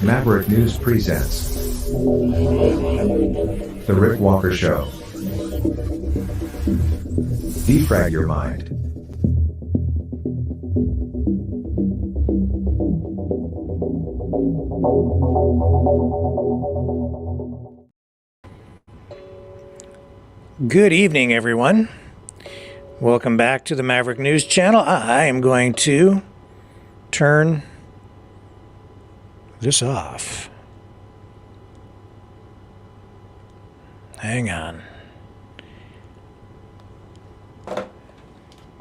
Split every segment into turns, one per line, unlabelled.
Maverick News presents The Rick Walker Show. Defrag your mind.
Good evening, everyone. Welcome back to the Maverick News Channel. I am going to turn this off. Hang on.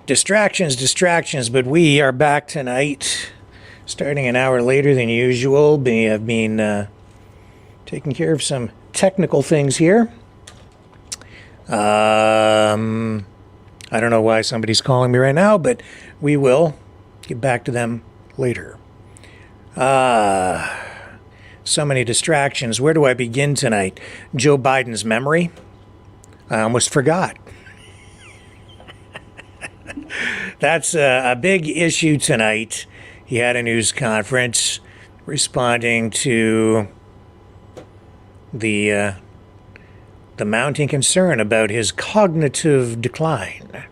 Distractions, but we are back tonight, starting an hour later than usual. We have been taking care of some technical things here. I don't know why somebody's calling me right now, but we will get back to them later. So many distractions. Where do I begin tonight? Joe Biden's memory. I almost forgot. That's a big issue tonight. He had a news conference responding to the mounting concern about his cognitive decline.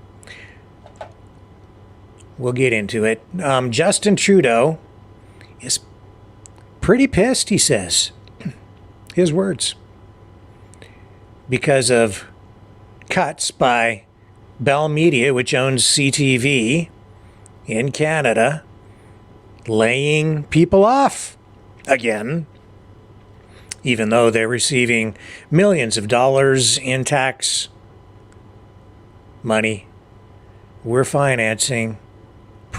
We'll get into it. Justin Trudeau is pretty pissed, he says. His words. Because of cuts by Bell Media, which owns CTV in Canada, laying people off again, even though they're receiving millions of dollars in tax money. We're financing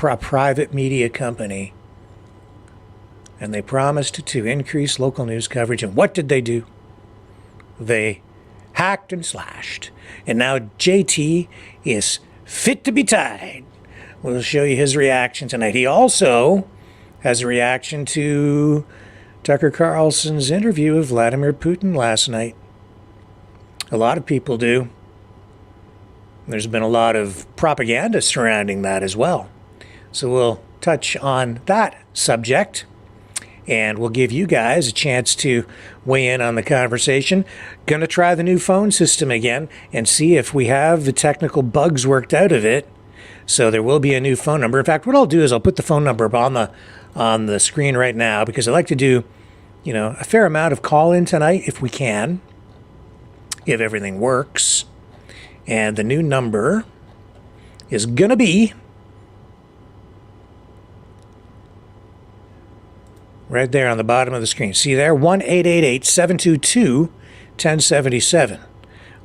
a private media company, and they promised to increase local news coverage. And what did they do? They hacked and slashed. And now JT is fit to be tied. We'll show you his reaction tonight. He also has a reaction to Tucker Carlson's interview of Vladimir Putin last night. A lot of people do. There's been a lot of propaganda surrounding that as well. So we'll touch on that subject, and we'll give you guys a chance to weigh in on the conversation. Going to try the new phone system again and see if we have the technical bugs worked out of it. So there will be a new phone number. In fact, what I'll do is I'll put the phone number on the screen right now, because I like to do, a fair amount of call-in tonight if we can, if everything works. And the new number is going to be right there on the bottom of the screen. See there? 1-888-722-1077.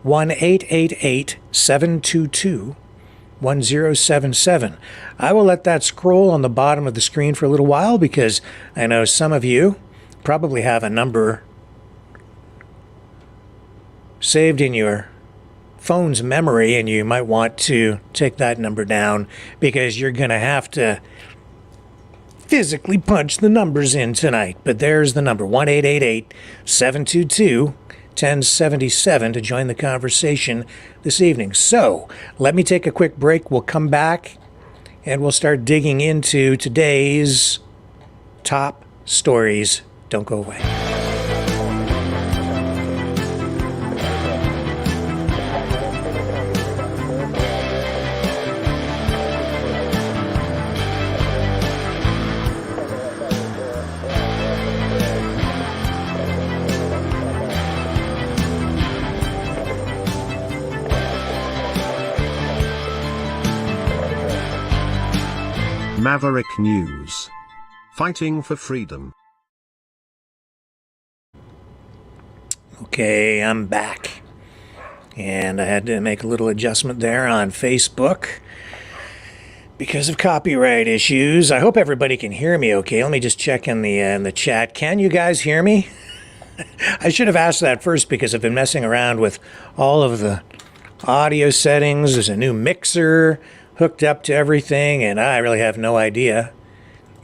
1-888-722-1077. I will let that scroll on the bottom of the screen for a little while, because I know some of you probably have a number saved in your phone's memory, and you might want to take that number down, because you're going to have to physically punch the numbers in tonight. But there's the number, 1-888-722-1077, to join the conversation this evening. So let me take a quick break. We'll come back and we'll start digging into today's top stories. Don't go away.
Maverick News. Fighting for freedom.
Okay, I'm back. And I had to make a little adjustment there on Facebook because of copyright issues. I hope everybody can hear me okay. Let me just check in the chat. Can you guys hear me? I should have asked that first, because I've been messing around with all of the audio settings. There's a new mixer hooked up to everything, and I really have no idea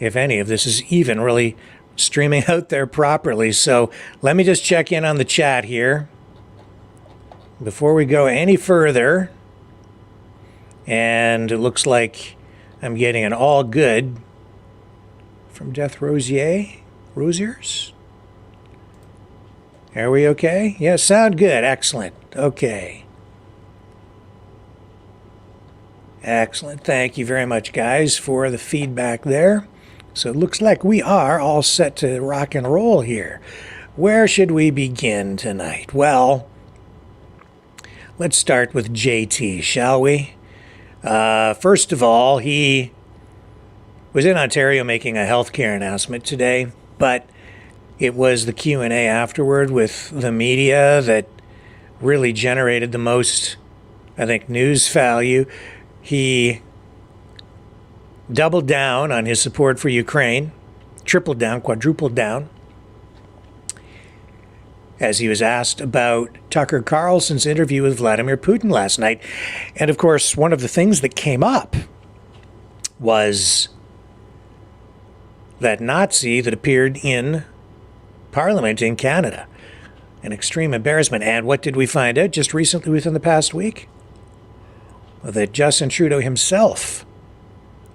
if any of this is even really streaming out there properly. So let me just check in on the chat here before we go any further. And it looks like I'm getting an all good from Death Rosier. Rosiers? Are we okay? Yeah, sound good. Excellent. Okay. Excellent. Thank you very much, guys, for the feedback there. So it looks like we are all set to rock and roll here. Where should we begin tonight? Well, let's start with JT, shall we? First of all, he was in Ontario making a healthcare announcement today, but it was the Q&A afterward with the media that really generated the most, I think, news value. He doubled down on his support for Ukraine, tripled down, quadrupled down, as he was asked about Tucker Carlson's interview with Vladimir Putin last night. And of course, one of the things that came up was that Nazi that appeared in Parliament in Canada. An extreme embarrassment. And what did we find out just recently within the past week? That Justin Trudeau himself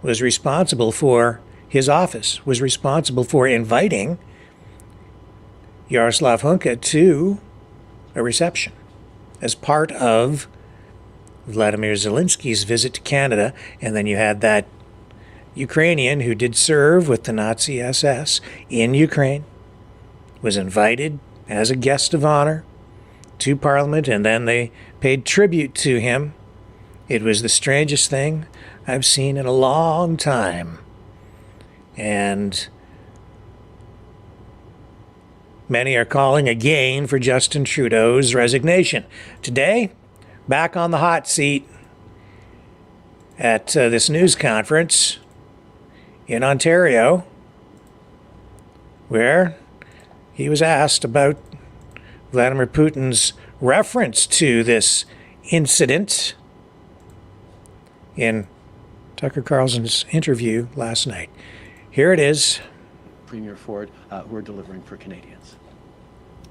was responsible for, his office was responsible for inviting Yaroslav Hunka to a reception as part of Vladimir Zelensky's visit to Canada. And then you had that Ukrainian who did serve with the Nazi SS in Ukraine, was invited as a guest of honor to Parliament, and then they paid tribute to him. It was the strangest thing I've seen in a long time. And many are calling again for Justin Trudeau's resignation. Today, back on the hot seat at this news conference in Ontario, where he was asked about Vladimir Putin's reference to this incident in Tucker Carlson's interview last night. Here it is.
Premier Ford, who are delivering for Canadians.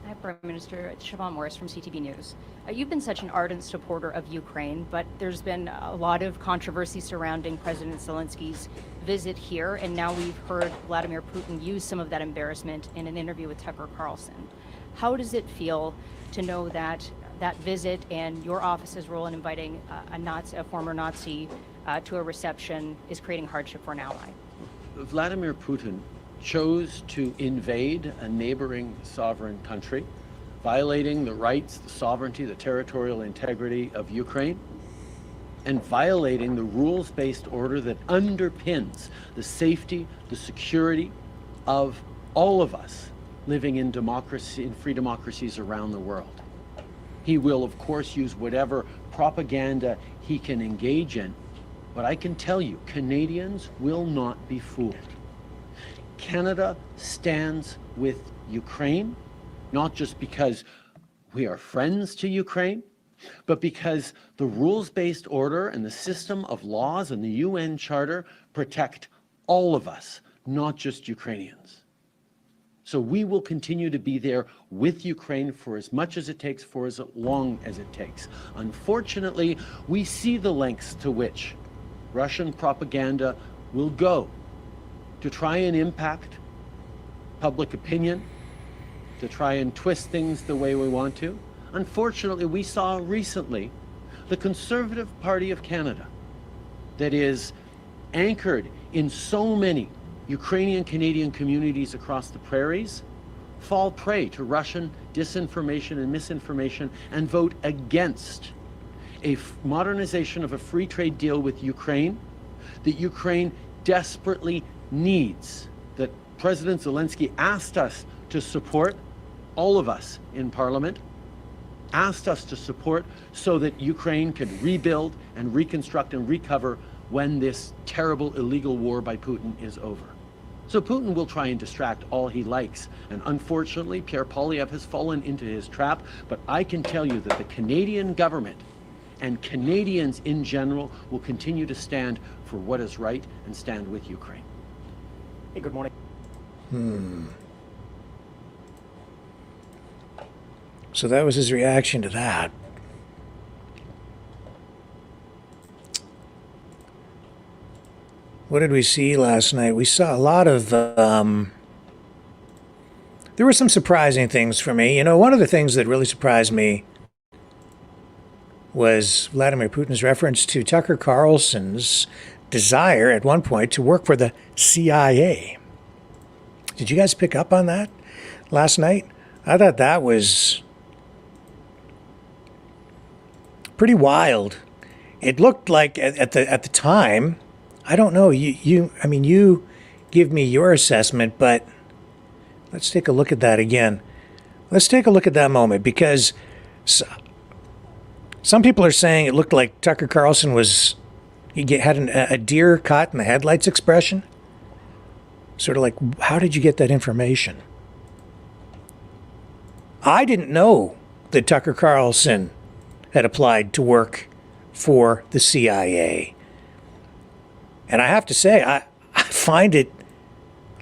Hi, Prime Minister. Siobhan Morris from CTV News. You've been such an ardent supporter of Ukraine, but there's been a lot of controversy surrounding President Zelensky's visit here, and now we've heard Vladimir Putin use some of that embarrassment in an interview with Tucker Carlson. How does it feel to know that that visit and your office's role in inviting a former Nazi to a reception is creating hardship for an ally?
Vladimir Putin chose to invade a neighboring sovereign country, violating the rights, the sovereignty, the territorial integrity of Ukraine, and violating the rules-based order that underpins the safety, the security of all of us living in democracy, in free democracies around the world. He will, of course, use whatever propaganda he can engage in, but I can tell you, Canadians will not be fooled. Canada stands with Ukraine, not just because we are friends to Ukraine, but because the rules-based order and the system of laws and the UN Charter protect all of us, not just Ukrainians. So we will continue to be there with Ukraine for as much as it takes, for as long as it takes. Unfortunately, we see the lengths to which Russian propaganda will go to try and impact public opinion, to try and twist things the way we want to. Unfortunately, we saw recently the Conservative Party of Canada, that is anchored in so many Ukrainian Canadian communities across the prairies, fall prey to Russian disinformation and misinformation and vote against a modernization of a free trade deal with Ukraine that Ukraine desperately needs, that President Zelensky asked us to support, all of us in Parliament, asked us to support so that Ukraine can rebuild and reconstruct and recover when this terrible illegal war by Putin is over. So Putin will try and distract all he likes. And unfortunately, Pierre Poilievre has fallen into his trap. But I can tell you that the Canadian government and Canadians in general will continue to stand for what is right and stand with Ukraine.
Hey, good morning.
So that was his reaction to that. What did we see last night? We saw a lot of there were some surprising things for me. You know, one of the things that really surprised me was Vladimir Putin's reference to Tucker Carlson's desire at one point to work for the CIA. Did you guys pick up on that last night? I thought that was pretty wild. It looked like at the time, I don't know, you give me your assessment, but let's take a look at that again. Let's take a look at that moment, because some people are saying it looked like Tucker Carlson had a deer caught in the headlights expression. Sort of like, how did you get that information? I didn't know that Tucker Carlson had applied to work for the CIA. And I have to say, I find it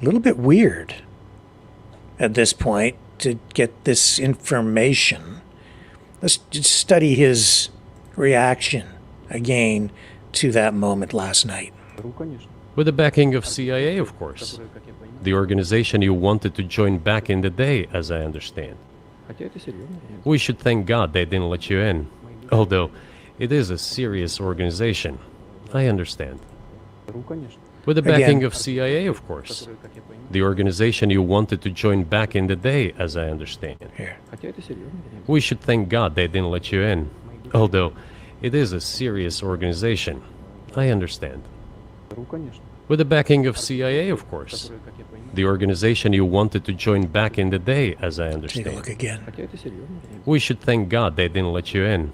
a little bit weird at this point to get this information. Let's just study his reaction again to that moment last night.
With the backing of CIA, of course. The organization you wanted to join back in the day, as I understand. We should thank God they didn't let you in. Although, it is a serious organization. I understand. With the backing of CIA, of course. The organization you wanted to join back in the day, as I understand.
Here.
We should thank God they didn't let you in. Although, it is a serious organization. I understand. With the backing of CIA, of course. The organization you wanted to join back in the day, as I understand.
Take a look again.
We should thank God they didn't let you in.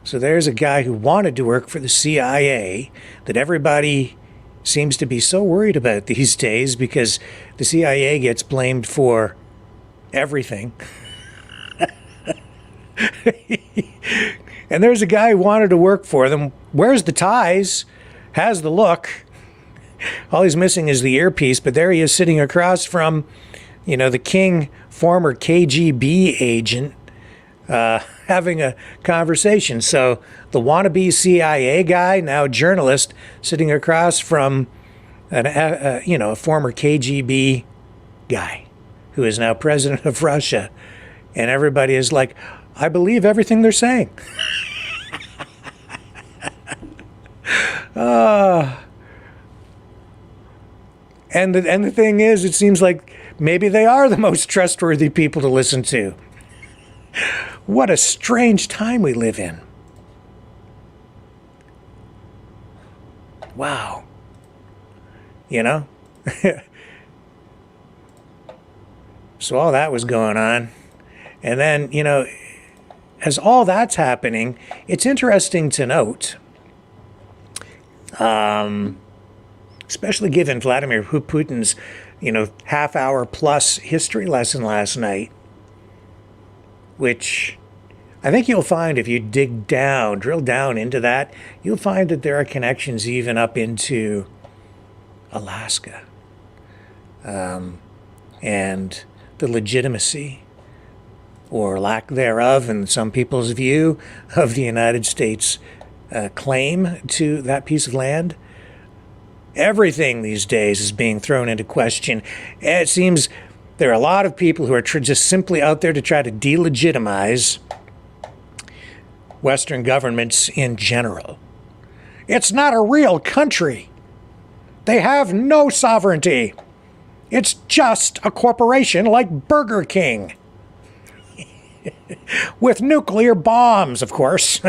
So there's a guy who wanted to work for the CIA that everybody seems to be so worried about these days because the CIA gets blamed for everything. And there's a guy who wanted to work for them, wears the ties, has the look. All he's missing is the earpiece, but there he is sitting across from, the king, former KGB agent, having a conversation. So the wannabe CIA guy, now journalist, sitting across from a former KGB guy who is now president of Russia. And everybody is like, I believe everything they're saying. And the thing is, it seems like maybe they are the most trustworthy people to listen to. What a strange time we live in. Wow. So all that was going on. And then, as all that's happening, it's interesting to note, especially given Vladimir Putin's, half-hour plus history lesson last night, which I think you'll find if you drill down into that, you'll find that there are connections even up into Alaska, and the legitimacy or lack thereof, in some people's view, of the United States claim to that piece of land. Everything these days is being thrown into question. It seems there are a lot of people who are just simply out there to try to delegitimize Western governments in general. It's not a real country. They have no sovereignty. It's just a corporation like Burger King. With nuclear bombs, of course,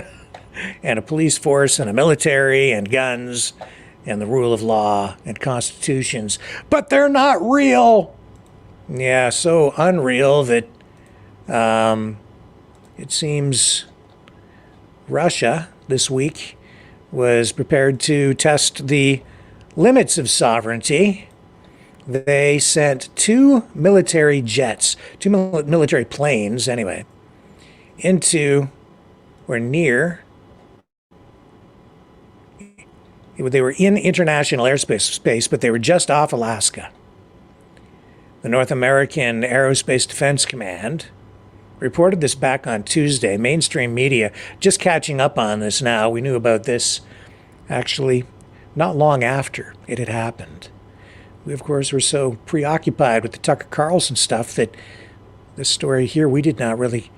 and a police force and a military and guns and the rule of law and constitutions. But they're not real. Yeah, so unreal that it seems Russia this week was prepared to test the limits of sovereignty. They sent two military jets, military planes anyway, into or near. They were in international airspace, but they were just off Alaska. The North American Aerospace Defense Command reported this back on Tuesday. Mainstream media just catching up on this now. We knew about this actually not long after it had happened. we, of course, were so preoccupied with the Tucker Carlson stuff that this story here, we did not really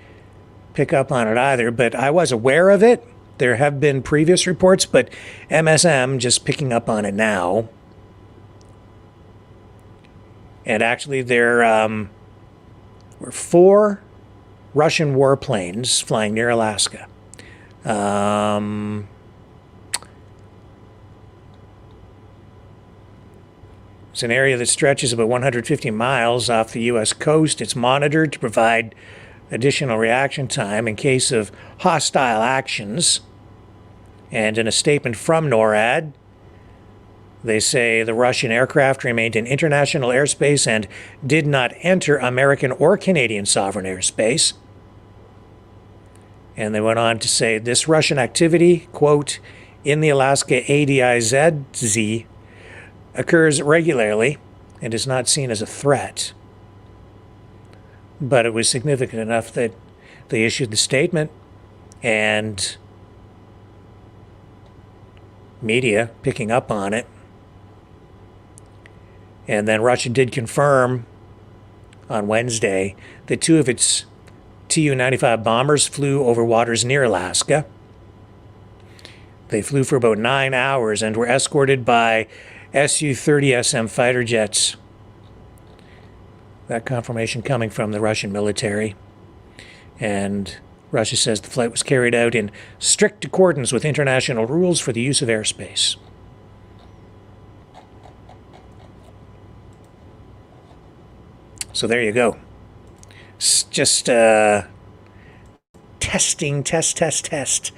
pick up on it either. But I was aware of it. There have been previous reports, but MSM just picking up on it now. And actually, there were 4 Russian warplanes flying near Alaska. It's an area that stretches about 150 miles off the U.S. coast. It's monitored to provide additional reaction time in case of hostile actions. And in a statement from NORAD, they say the Russian aircraft remained in international airspace and did not enter American or Canadian sovereign airspace. And they went on to say this Russian activity, quote, in the Alaska ADIZ occurs regularly and is not seen as a threat. But it was significant enough that they issued the statement, and media picking up on it. And then Russia did confirm on Wednesday that 2 of its Tu-95 bombers flew over waters near Alaska. They flew for about 9 hours and were escorted by Su-30SM fighter jets. That confirmation coming from the Russian military. And Russia says the flight was carried out in strict accordance with international rules for the use of airspace. So there you go. It's just testing, test. Test.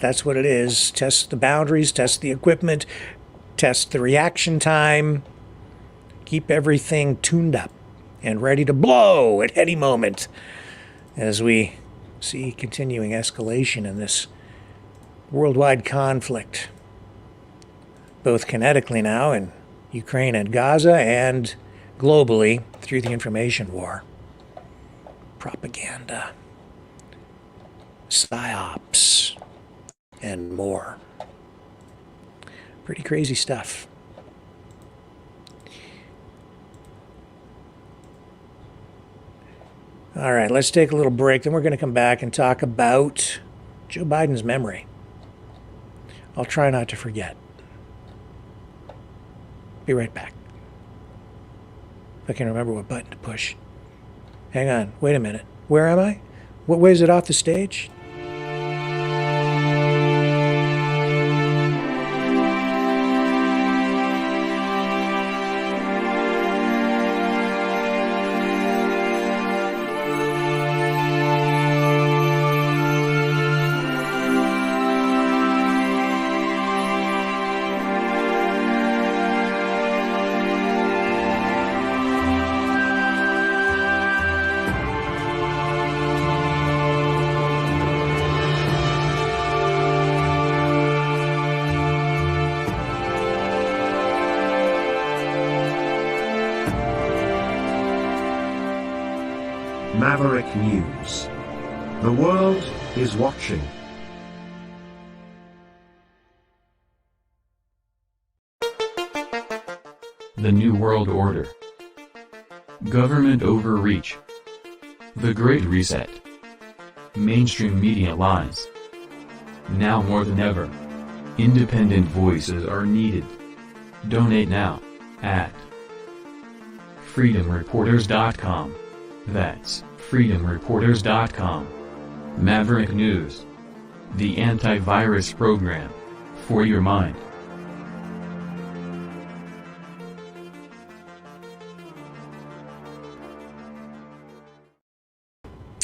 That's what it is. Test the boundaries, test the equipment, test the reaction time. Keep everything tuned up and ready to blow at any moment as we see continuing escalation in this worldwide conflict, both kinetically now in Ukraine and Gaza and globally through the information war, propaganda, psyops, and more. Pretty crazy stuff. All right, let's take a little break. Then we're going to come back and talk about Joe Biden's memory. I'll try not to forget. Be right back. If I can remember what button to push. Hang on. Wait a minute. Where am I? What way is it off the stage?
Maverick News. The world is watching.
The New World Order. Government overreach. The Great Reset. Mainstream media lies. Now more than ever, independent voices are needed. Donate now at freedomreporters.com. That's freedomreporters.com. Maverick News. The antivirus program for your mind.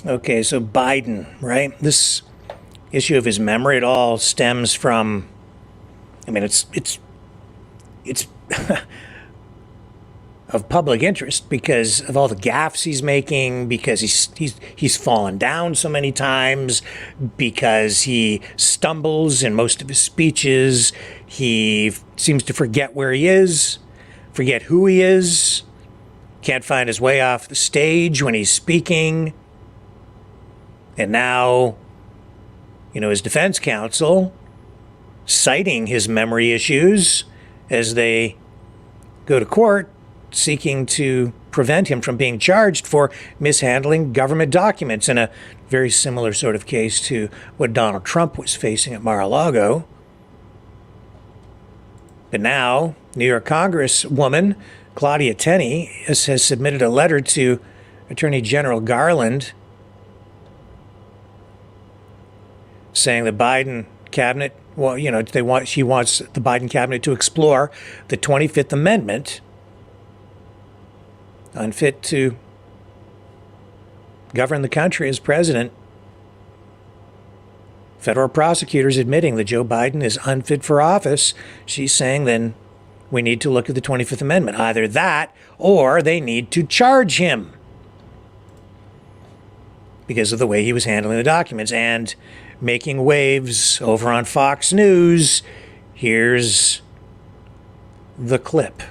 Okay, so Biden, right? This issue of his memory, it all stems from, I mean, it's of public interest because of all the gaffes he's making, because he's fallen down so many times, because he stumbles in most of his speeches. He seems to forget where he is, forget who he is, can't find his way off the stage when he's speaking. And now, his defense counsel citing his memory issues as they go to court seeking to prevent him from being charged for mishandling government documents in a very similar sort of case to what Donald Trump was facing at Mar-a-Lago. But now, New York Congresswoman Claudia Tenney has submitted a letter to Attorney General Garland saying the Biden cabinet, she wants the Biden cabinet to explore the 25th Amendment, unfit to govern the country as president. Federal prosecutors admitting that Joe Biden is unfit for office. She's saying then we need to look at the 25th Amendment. Either that or they need to charge him because of the way he was handling the documents and making waves over on Fox News. Here's the clip.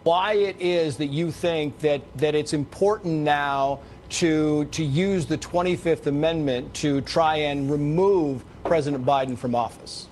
Why it is that you think that it's important now to use the 25th Amendment to try and remove President Biden from office?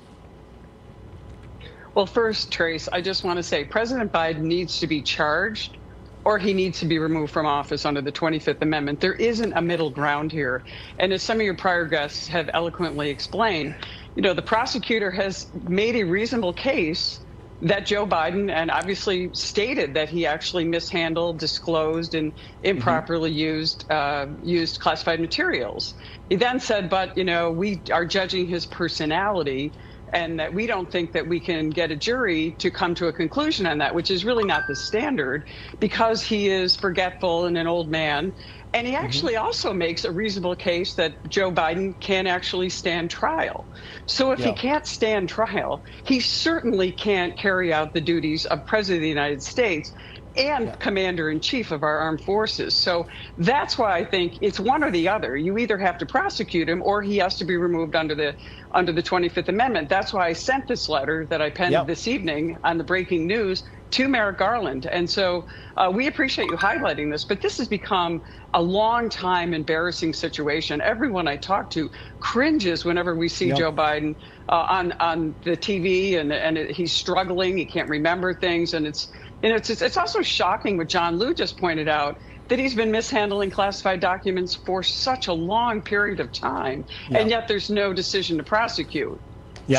Well, first, Trace, I just want to say President Biden needs to be charged or he needs to be removed from office under the 25th Amendment. There isn't a middle ground here. And as some of your prior guests have eloquently explained, the prosecutor has made a reasonable case that Joe Biden, and obviously stated that he actually mishandled, disclosed, and improperly used classified materials. He then said, but, we are judging his personality and that we don't think that we can get a jury to come to a conclusion on that, which is really not the standard because he is forgetful and an old man. And he actually also makes a reasonable case that Joe Biden can actually stand trial. So if he can't stand trial, he certainly can't carry out the duties of President of the United States and Commander-in-Chief of our armed forces. So that's why I think it's one or the other. You either have to prosecute him or he has to be removed under the 25th Amendment. That's why I sent this letter that I penned this evening on the breaking news to Merrick Garland. And so we appreciate you highlighting this, but this has become a long time embarrassing situation. Everyone I talk to cringes whenever we see Joe Biden on the TV and he's struggling, he can't remember things. And it's also shocking what John Liu just pointed out, that he's been mishandling classified documents for such a long period of time, and yet there's no decision to prosecute.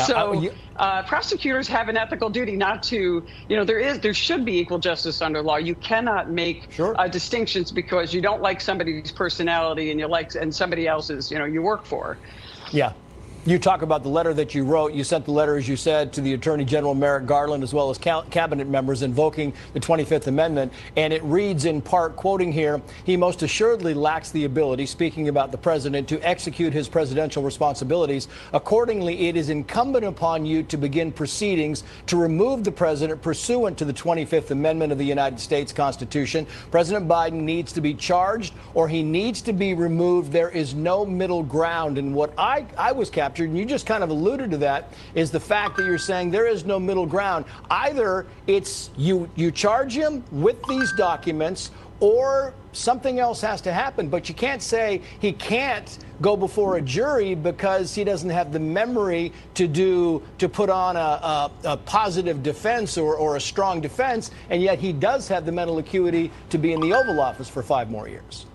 So prosecutors have an ethical duty not to, there should be equal justice under law. You cannot make distinctions because you don't like somebody's personality and somebody else's, you work for.
Yeah. You talk about the letter that you wrote. You sent the letter, as you said, to the Attorney General Merrick Garland, as well as cabinet members, invoking the 25th Amendment. And it reads in part, quoting here, he most assuredly lacks the ability, speaking about the president, to execute his presidential responsibilities. Accordingly, it is incumbent upon you to begin proceedings to remove the president pursuant to the 25th Amendment of the United States Constitution. President Biden needs to be charged or he needs to be removed. There is no middle ground. And what I was captured, and you just kind of alluded to that, is the fact that you're saying there is no middle ground. Either it's you charge him with these documents or something else has to happen. But you can't say he can't go before a jury because he doesn't have the memory to put on a positive defense or a strong defense, and yet he does have the mental acuity to be in the Oval Office for 5 more years.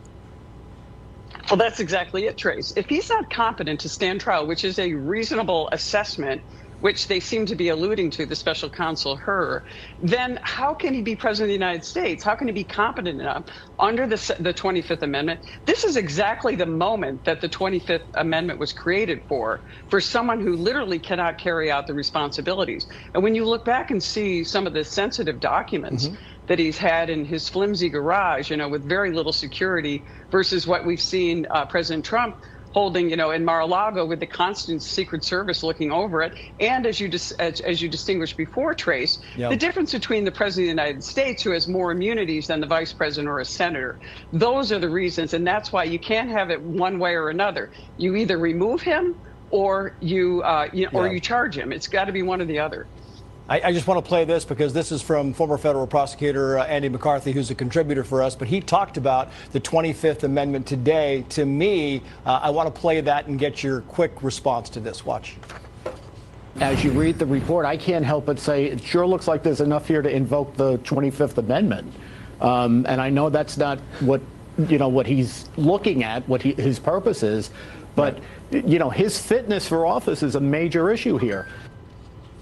Well, that's exactly it, Trace. If he's not competent to stand trial, which is a reasonable assessment, which they seem to be alluding to, the special counsel, her, then how can he be president of the United States? How can he be competent enough under the 25th Amendment? This is exactly the moment that the 25th Amendment was created for someone who literally cannot carry out the responsibilities. And when you look back and see some of the sensitive documents that he's had in his flimsy garage, with very little security, versus what we've seen President Trump holding, in Mar-a-Lago with the constant Secret Service looking over it. And as you distinguished before, Trace, the difference between the President of the United States, who has more immunities than the Vice President or a senator, those are the reasons. And that's why you can't have it one way or another. You either remove him or you charge him. It's got to be one or the other.
I just want to play this because this is from former federal prosecutor Andy McCarthy, who's a contributor for us, but he talked about the 25th Amendment today. To me, I want to play that and get your quick response to this. Watch.
As you read the report, I can't help but say it sure looks like there's enough here to invoke the 25th Amendment. And I know that's not what he's looking at, what his purpose is, but his fitness for office is a major issue here.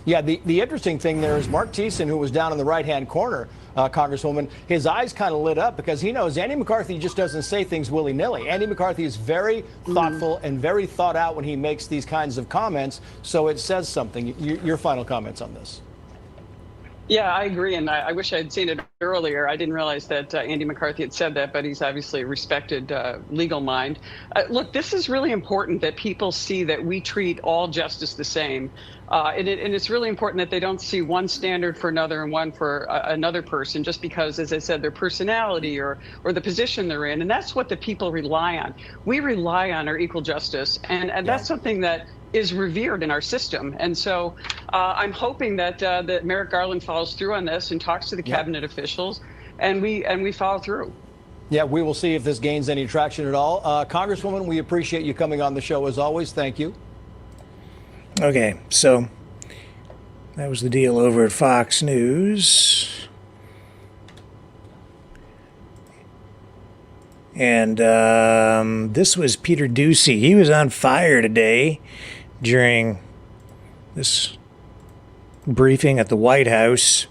Yeah, the interesting thing there is Mark Thiessen, who was down in the right-hand corner, Congresswoman, his eyes kind of lit up because he knows Andy McCarthy just doesn't say things willy-nilly. Andy McCarthy is very thoughtful and very thought out when he makes these kinds of comments, so it says something. Your final comments on this?
Yeah, I agree, and I wish I had seen it earlier. I didn't realize that Andy McCarthy had said that, but he's obviously a respected legal mind. Look, this is really important that people see that we treat all justice the same. And it's really important that they don't see one standard for another and one for another person just because, as I said, their personality or the position they're in. And that's what the people rely on. We rely on our equal justice, and that's something that is revered in our system. And so I'm hoping that that Merrick Garland follows through on this and talks to the cabinet officials, and we follow through.
Yeah, we will see if this gains any traction at all. Congresswoman, we appreciate you coming on the show as always. Thank you.
Okay, so that was the deal over at Fox News. And this was Peter Doocy. He was on fire today during this briefing at the White House,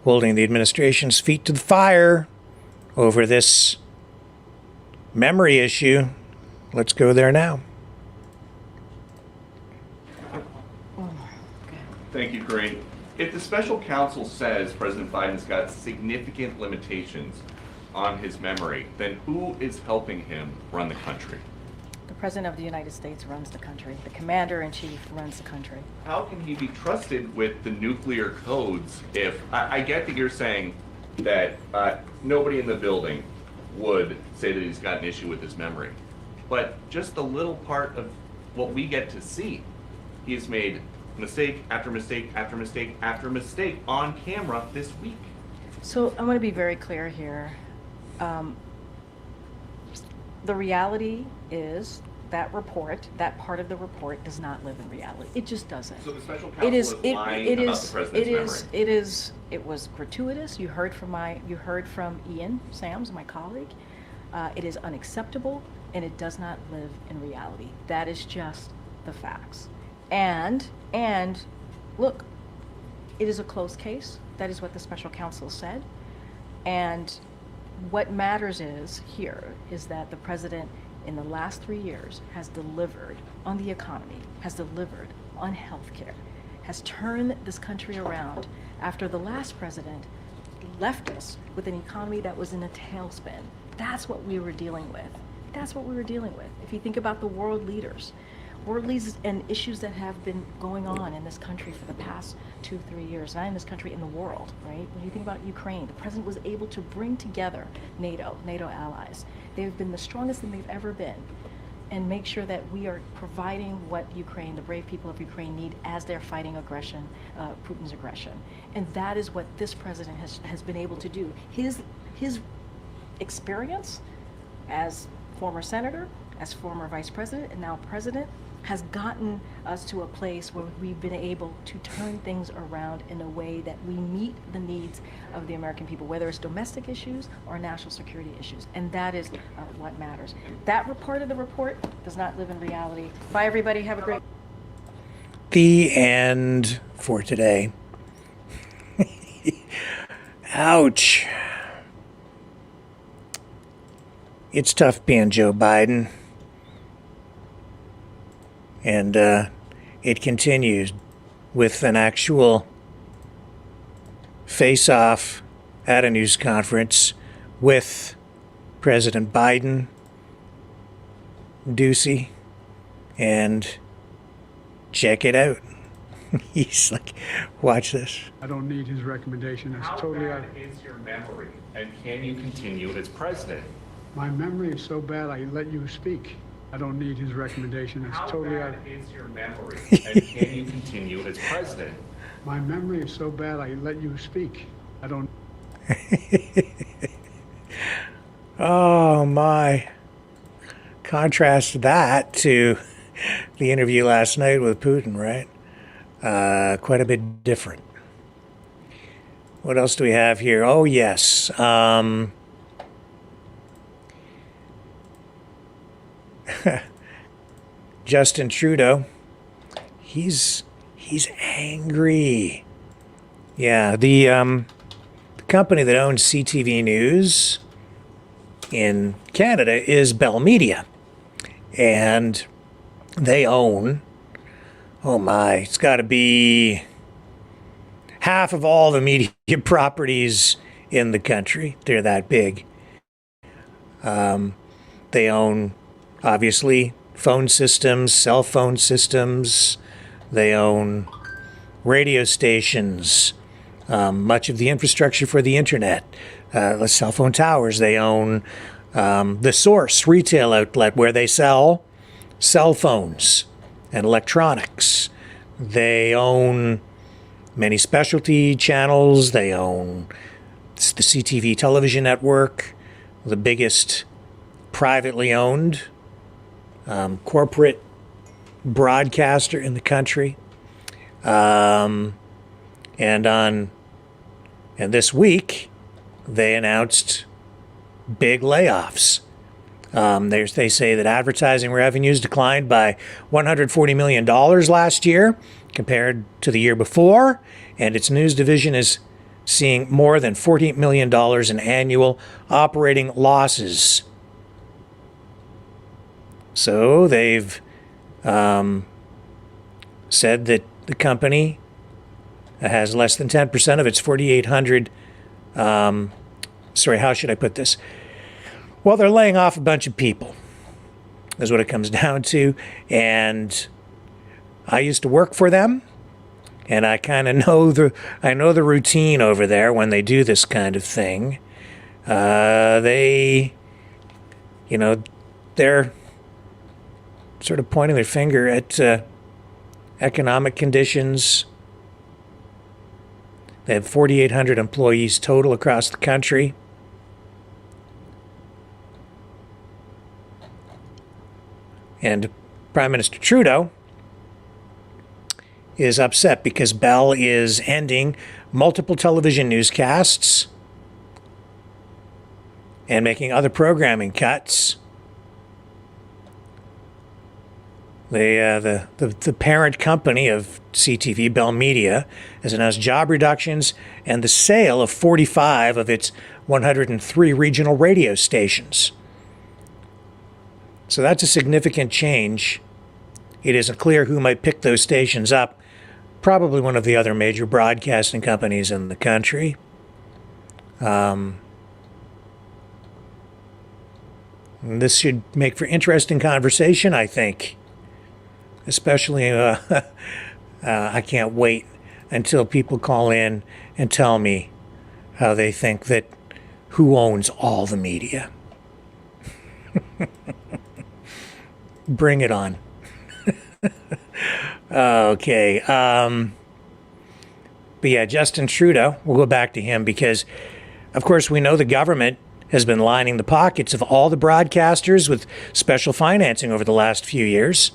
holding the administration's feet to the fire over this memory issue. Let's go there now.
Thank you, Corinne. If the special counsel says President Biden's got significant limitations on his memory, then who is helping him run the country?
The President of the United States runs the country. The Commander-in-Chief runs the country.
How can he be trusted with the nuclear codes if, I get that you're saying that nobody in the building would say that he's got an issue with his memory, but just a little part of what we get to see, he's made mistake after mistake after mistake after mistake on camera this week.
So I'm going to be very clear here. The reality is that report, that part of the report, does not live in reality. It just doesn't.
So the special counsel is lying about the president's memory.
It was gratuitous. You heard from Ian Sams, my colleague. It is unacceptable, and it does not live in reality. That is just the facts. And look, it is a closed case. That is what the special counsel said. And what matters is that the president in the last 3 years has delivered on the economy, has delivered on healthcare, has turned this country around after the last president left us with an economy that was in a tailspin. That's what we were dealing with. That's what we were dealing with. If you think about the world leaders and issues that have been going on in this country for the past 2-3 years, not in this country, in the world, right? When you think about Ukraine, the president was able to bring together NATO allies. They've been the strongest that they've ever been, and make sure that we are providing what Ukraine, the brave people of Ukraine, need as they're fighting aggression, Putin's aggression. And that is what this president has been able to do. His experience as former senator, as former vice president, and now president, has gotten us to a place where we've been able to turn things around in a way that we meet the needs of the American people, whether it's domestic issues or national security issues. And that is what matters. That part of the report does not live in reality. Bye, everybody. Have a great...
The end for today. Ouch. It's tough being Joe Biden. And it continues with an actual face-off at a news conference with President Biden, Doocy, and check it out. He's like, watch this.
I don't need his recommendation. It's totally
How bad is your memory, and can you continue as president?
My memory is so bad I let you speak. I don't need his recommendation. It's totally
How bad is your memory, and can you continue as president?
My memory is so bad I let you speak. I don't...
Oh my. Contrast that to the interview last night with Putin, right? Quite a bit different. What else do we have here? Oh, yes. Justin Trudeau, he's angry. Yeah, the company that owns CTV News in Canada is Bell Media, and they own, oh my, it's got to be half of all the media properties in the country. They're that big. They own, obviously, phone systems, cell phone systems. They own radio stations, much of the infrastructure for the internet, cell phone towers. They own the Source retail outlet where they sell cell phones and electronics. They own many specialty channels. They own the CTV television network, the biggest privately owned corporate broadcaster in the country. And this week, they announced big layoffs. They say that advertising revenues declined by $140 million last year compared to the year before, and its news division is seeing more than $48 million in annual operating losses. So they've said that the company has less than 10% of its 4,800, how should I put this? Well, they're laying off a bunch of people, is what it comes down to. And I used to work for them, and I kind of know the routine over there when they do this kind of thing. They're sort of pointing their finger at economic conditions. They have 4,800 employees total across the country. And Prime Minister Trudeau is upset because Bell is ending multiple television newscasts and making other programming cuts. The parent company of CTV, Bell Media, has announced job reductions and the sale of 45 of its 103 regional radio stations. So that's a significant change. It isn't clear who might pick those stations up. Probably one of the other major broadcasting companies in the country. This should make for interesting conversation, I think. Especially, I can't wait until people call in and tell me how they think that who owns all the media. Bring it on. Okay. But yeah, Justin Trudeau, we'll go back to him because, of course, we know the government has been lining the pockets of all the broadcasters with special financing over the last few years,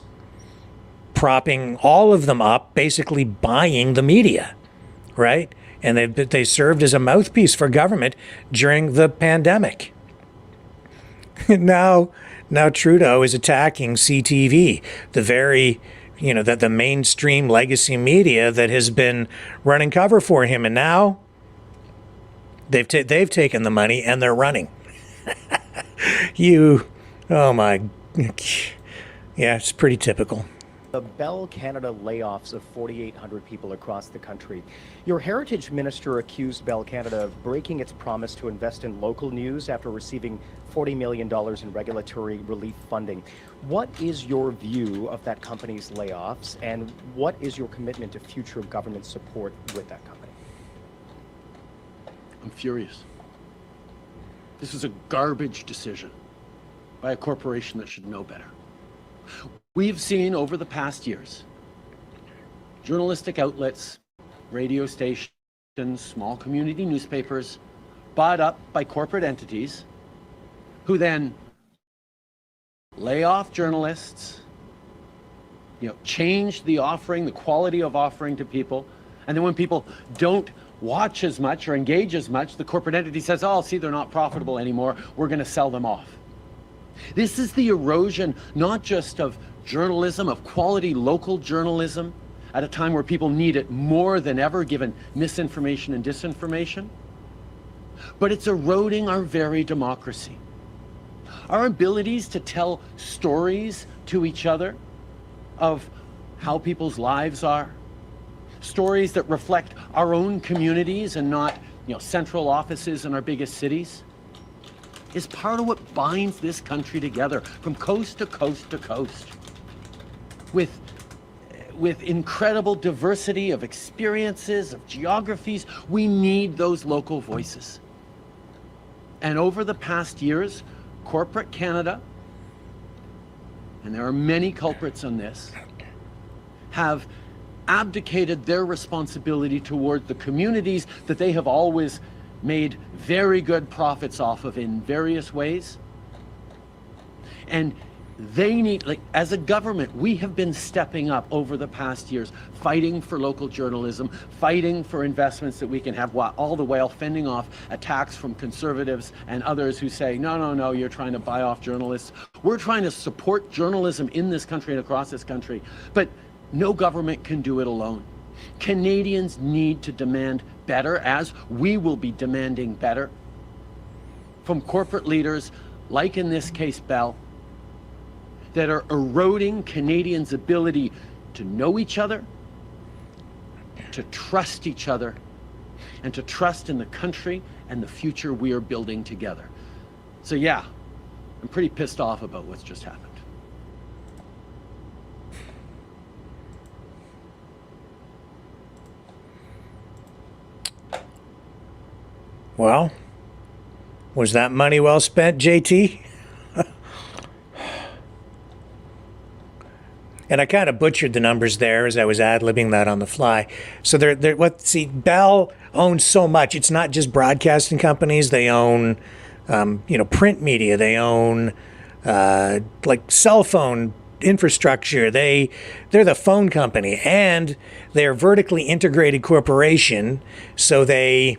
propping all of them up, basically buying the media, right? And they served as a mouthpiece for government during the pandemic. Now Trudeau is attacking CTV, the very, the mainstream legacy media that has been running cover for him, and now they've taken the money and they're running. Oh my, yeah, it's pretty typical.
The Bell Canada layoffs of 4,800 people across the country. Your Heritage Minister accused Bell Canada of breaking its promise to invest in local news after receiving $40 million in regulatory relief funding. What is your view of that company's layoffs, and what is your commitment to future government support with that company?
I'm furious. This is a garbage decision by a corporation that should know better. We've seen over the past years journalistic outlets, radio stations, small community newspapers bought up by corporate entities who then lay off journalists, change the offering, the quality of offering to people. And then when people don't watch as much or engage as much, the corporate entity says, oh, see, they're not profitable anymore. We're going to sell them off. This is the erosion, not just of journalism, of quality local journalism, at a time where people need it more than ever, given misinformation and disinformation, but it's eroding our very democracy. Our abilities to tell stories to each other of how people's lives are, stories that reflect our own communities and not, central offices in our biggest cities, is part of what binds this country together from coast to coast to coast. With incredible diversity of experiences, of geographies, we need those local voices. And over the past years, corporate Canada, and there are many culprits on this, have abdicated their responsibility toward the communities that they have always made very good profits off of in various ways. And they need, as a government, we have been stepping up over the past years, fighting for local journalism, fighting for investments that we can have, all the while fending off attacks from conservatives and others who say, no, you're trying to buy off journalists. We're trying to support journalism in this country and across this country, but no government can do it alone. Canadians need to demand better, as we will be demanding better from corporate leaders, like in this case Bell, that are eroding Canadians' ability to know each other, to trust each other, and to trust in the country and the future we are building together. So yeah, I'm pretty pissed off about what's just happened.
Well, was that money well spent, JT? And I kind of butchered the numbers there as I was ad-libbing that on the fly. So Bell owns so much. It's not just broadcasting companies. They own, print media. They own, cell phone infrastructure. They're the phone company, and they're a vertically integrated corporation. So they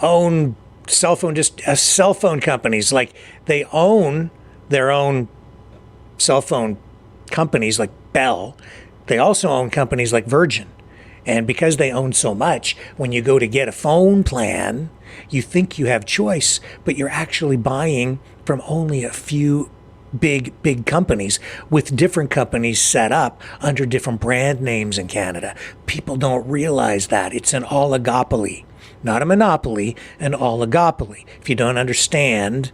own cell phone companies. Like, they own their own cell phone companies like Bell. They also own companies like Virgin. And because they own so much, when you go to get a phone plan, you think you have choice, but you're actually buying from only a few big companies, with different companies set up under different brand names in Canada. People don't realize that. It's an oligopoly, not a monopoly, an oligopoly. If you don't understand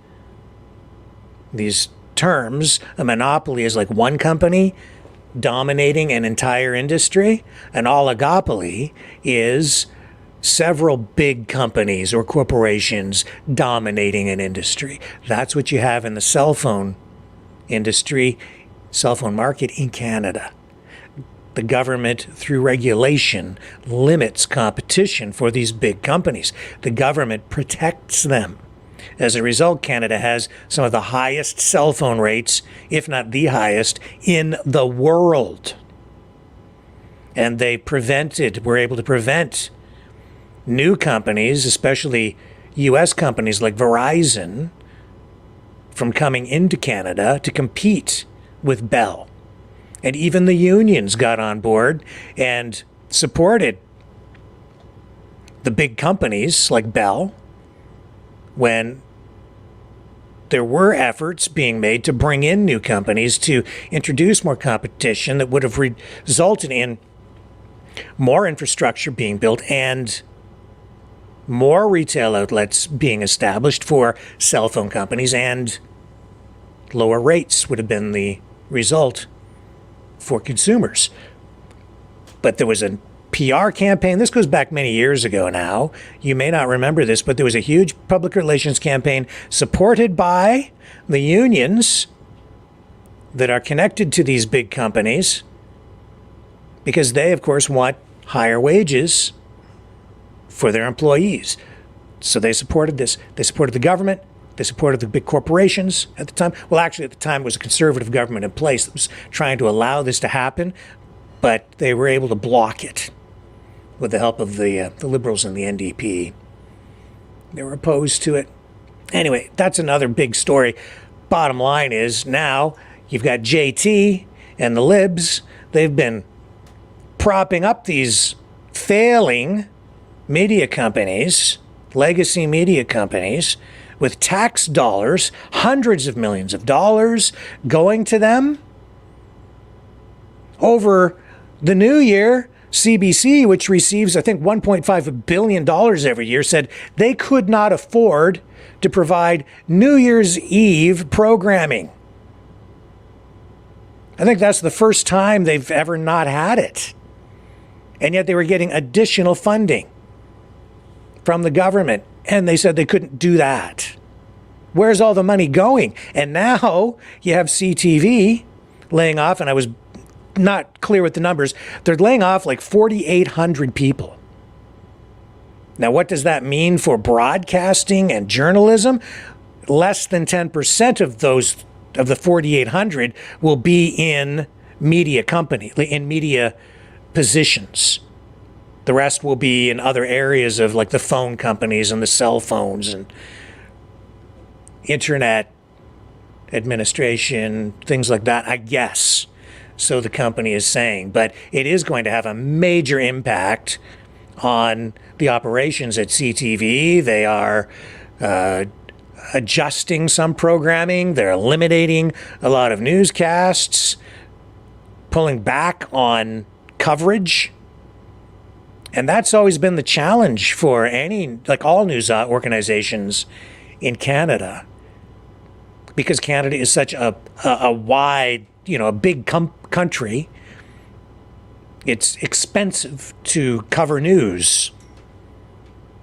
these terms, a monopoly is like one company dominating an entire industry. An oligopoly is several big companies or corporations dominating an industry. That's what you have in the cell phone industry, cell phone market in Canada. The government, through regulation, limits competition for these big companies. The government protects them. As a result, Canada has some of the highest cell phone rates, if not the highest, in the world. And were able to prevent new companies, especially U.S. companies like Verizon, from coming into Canada to compete with Bell. And even the unions got on board and supported the big companies like Bell when there were efforts being made to bring in new companies to introduce more competition that would have resulted in more infrastructure being built and more retail outlets being established for cell phone companies, and lower rates would have been the result for consumers. But there was a PR campaign. This goes back many years ago now. You may not remember this, but there was a huge public relations campaign supported by the unions that are connected to these big companies, because they, of course, want higher wages for their employees. So they supported this. They supported the government They supported the big corporations at the time. Well, actually, at the time, it was a conservative government in place that was trying to allow this to happen, but they were able to block it with the help of the Liberals and the NDP. They were opposed to it. Anyway, that's another big story. Bottom line is now you've got JT and the Libs. They've been propping up these failing media companies, legacy media companies, with tax dollars, hundreds of millions of dollars going to them. Over the new year, CBC, which receives, I think, $1.5 billion every year, said they could not afford to provide New Year's Eve programming. I think that's the first time they've ever not had it. And yet they were getting additional funding from the government, and they said they couldn't do that. Where's all the money going? And now you have CTV laying off, and I was not clear with the numbers. They're laying off like 4,800 people. Now, what does that mean for broadcasting and journalism? Less than 10% of those, of the 4,800, will be in media positions. The rest will be in other areas of like the phone companies and the cell phones and internet administration, things like that, I guess. So the company is saying. But it is going to have a major impact on the operations at CTV. They are adjusting some programming. They're eliminating a lot of newscasts, pulling back on coverage. And that's always been the challenge for any, like all news organizations in Canada, because Canada is such a wide, a big country. It's expensive to cover news,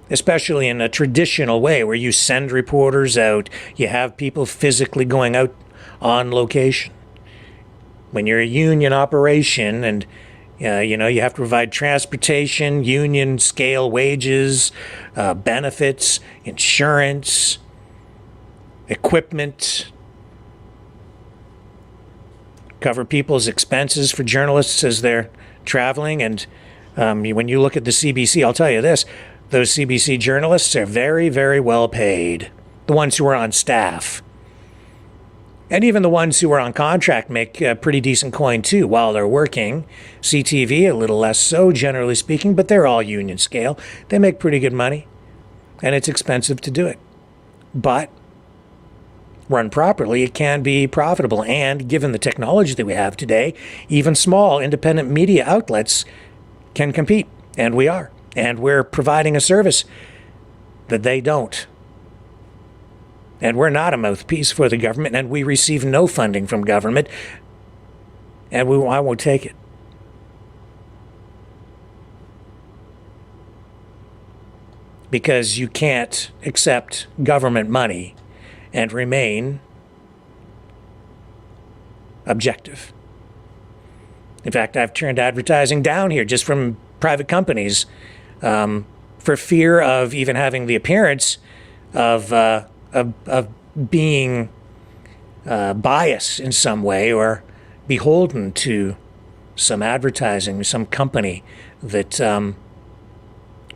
especially in a traditional way where you send reporters out, you have people physically going out on location. When you're a union operation and you have to provide transportation, union scale wages, benefits, insurance, equipment, cover people's expenses for journalists as they're traveling. And when you look at the CBC, I'll tell you this, those CBC journalists are very, very well paid. The ones who are on staff. And even the ones who are on contract make pretty decent coin too while they're working. CTV, a little less so, generally speaking, but they're all union scale. They make pretty good money, and it's expensive to do it. But run properly, it can be profitable. And given the technology that we have today, even small independent media outlets can compete, and we are. And we're providing a service that they don't. And we're not a mouthpiece for the government, and we receive no funding from government, and I won't take it. Because you can't accept government money and remain objective. In fact, I've turned advertising down here just from private companies for fear of even having the appearance of being biased in some way or beholden to some advertising, some company that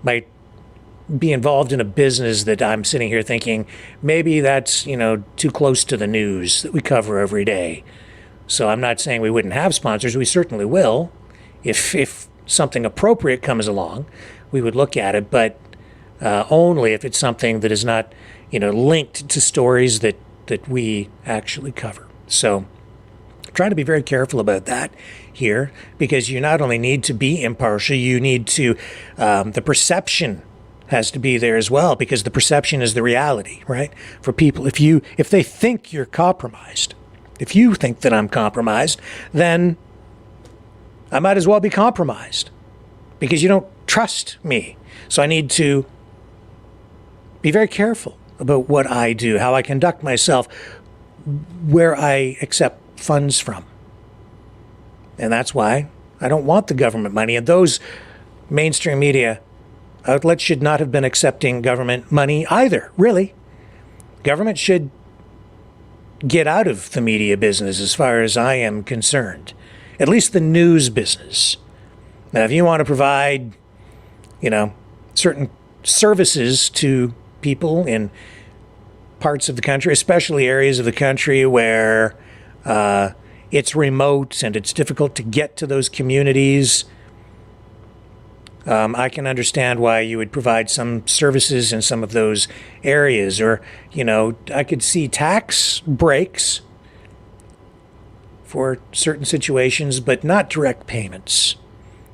might be involved in a business that I'm sitting here thinking maybe that's too close to the news that we cover every day. So I'm not saying we wouldn't have sponsors. We certainly will. If something appropriate comes along, we would look at it, but only if it's something that is not linked to stories that we actually cover. So trying to be very careful about that here, because you not only need to be impartial, you need to, the perception has to be there as well, because the perception is the reality, right? For people, if they think you're compromised, if you think that I'm compromised, then I might as well be compromised because you don't trust me. So I need to be very careful about what I do, how I conduct myself, where I accept funds from. And that's why I don't want the government money. And those mainstream media outlets should not have been accepting government money either, really. Government should get out of the media business as far as I am concerned. At least the news business. Now, if you want to provide, certain services to people in parts of the country, especially areas of the country where it's remote and it's difficult to get to those communities, I can understand why you would provide some services in some of those areas. Or, I could see tax breaks for certain situations, but not direct payments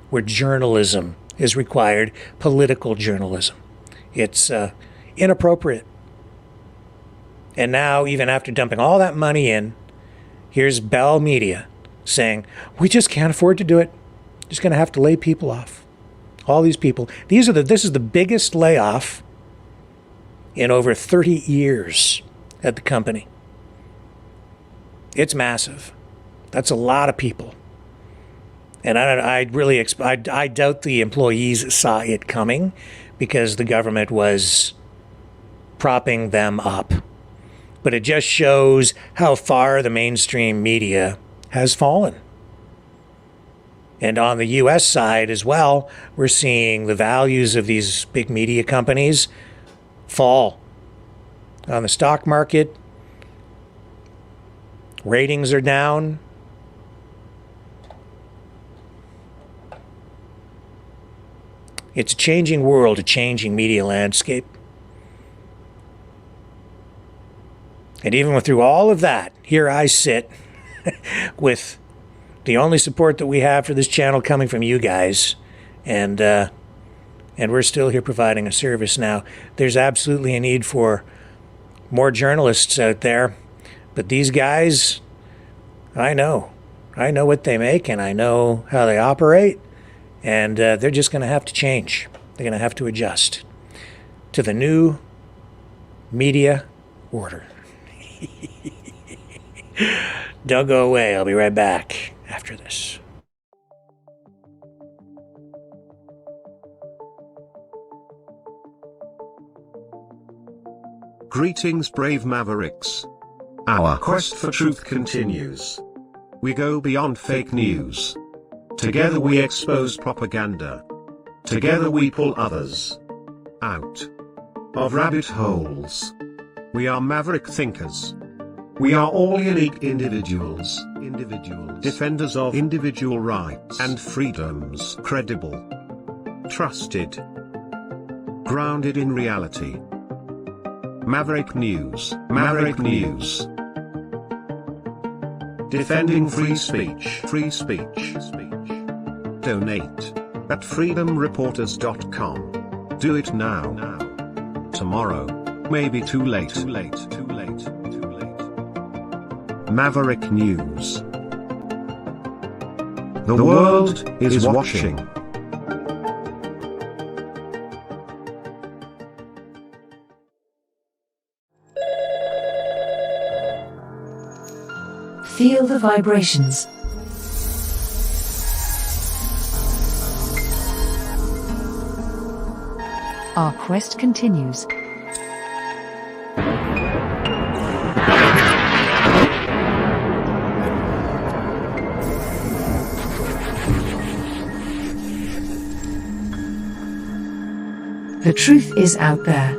where journalism is required, political journalism. It's inappropriate. And now, even after dumping all that money in, here's Bell Media saying, we just can't afford to do it. Just going to have to lay people off. All these people. This is the biggest layoff in over 30 years at the company. It's massive. That's a lot of people. And I doubt the employees saw it coming because the government was propping them up. But it just shows how far the mainstream media has fallen. And on the U.S. side as well, we're seeing the values of these big media companies fall. On the stock market, ratings are down. It's a changing world, a changing media landscape. And even through all of that, here I sit with the only support that we have for this channel coming from you guys. And we're still here providing a service now. There's absolutely a need for more journalists out there. But these guys, I know what they make and I know how they operate. And they're just going to have to change. They're going to have to adjust to the new media order. Don't go away. I'll be right back after this.
Greetings, brave Mavericks. Our quest for truth continues. We go beyond fake news. Together we expose propaganda. Together we pull others out of rabbit holes. We are maverick thinkers. We are all unique individuals, defenders of individual rights and freedoms, credible, trusted, grounded in reality. Maverick News, defending free speech, Donate at freedomreporters.com. Do it now. Tomorrow may be too late. Maverick News. The world is watching.
Feel the vibrations. Our quest continues. The truth is out there.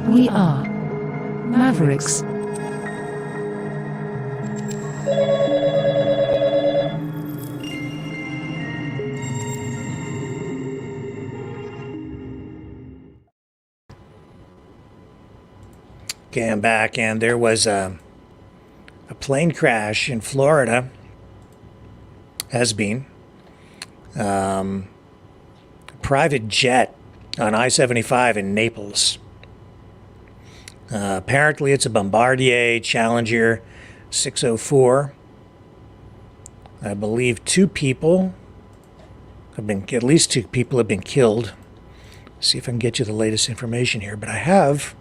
We are Mavericks.
Okay, I'm back, and there was a plane crash in Florida. Has been. A private jet on I-75 in Naples. Apparently it's a Bombardier Challenger 604. I believe at least two people have been killed. See if I can get you the latest information here, but I have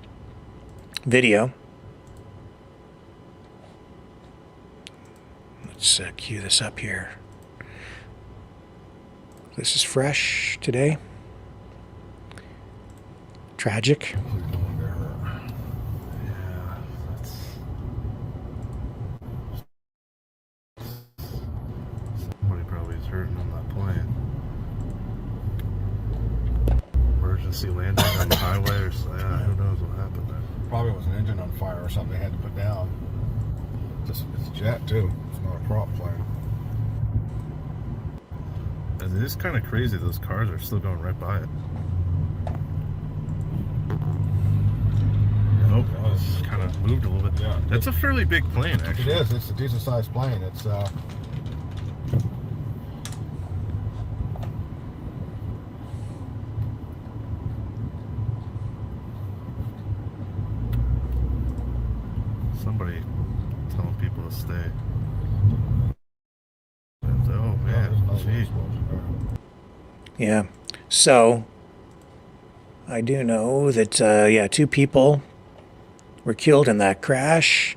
video Let's cue this up here. This is fresh today. Tragic.
Somebody probably is hurting on that plane. Emergency landing on the highway or something. Yeah, who knows what happened there.
Probably was an engine on fire or something they had to put down. It's a jet too. It's not a prop plane.
And it is kind of crazy. Those cars are still going right by it. Nope, it's kind of moved a little bit.
Yeah,
that's a fairly big plane, actually.
It is. It's a decent sized plane. It's
somebody telling people to stay. Oh man, gee.
Yeah. So, I do know that, 2 people were killed in that crash.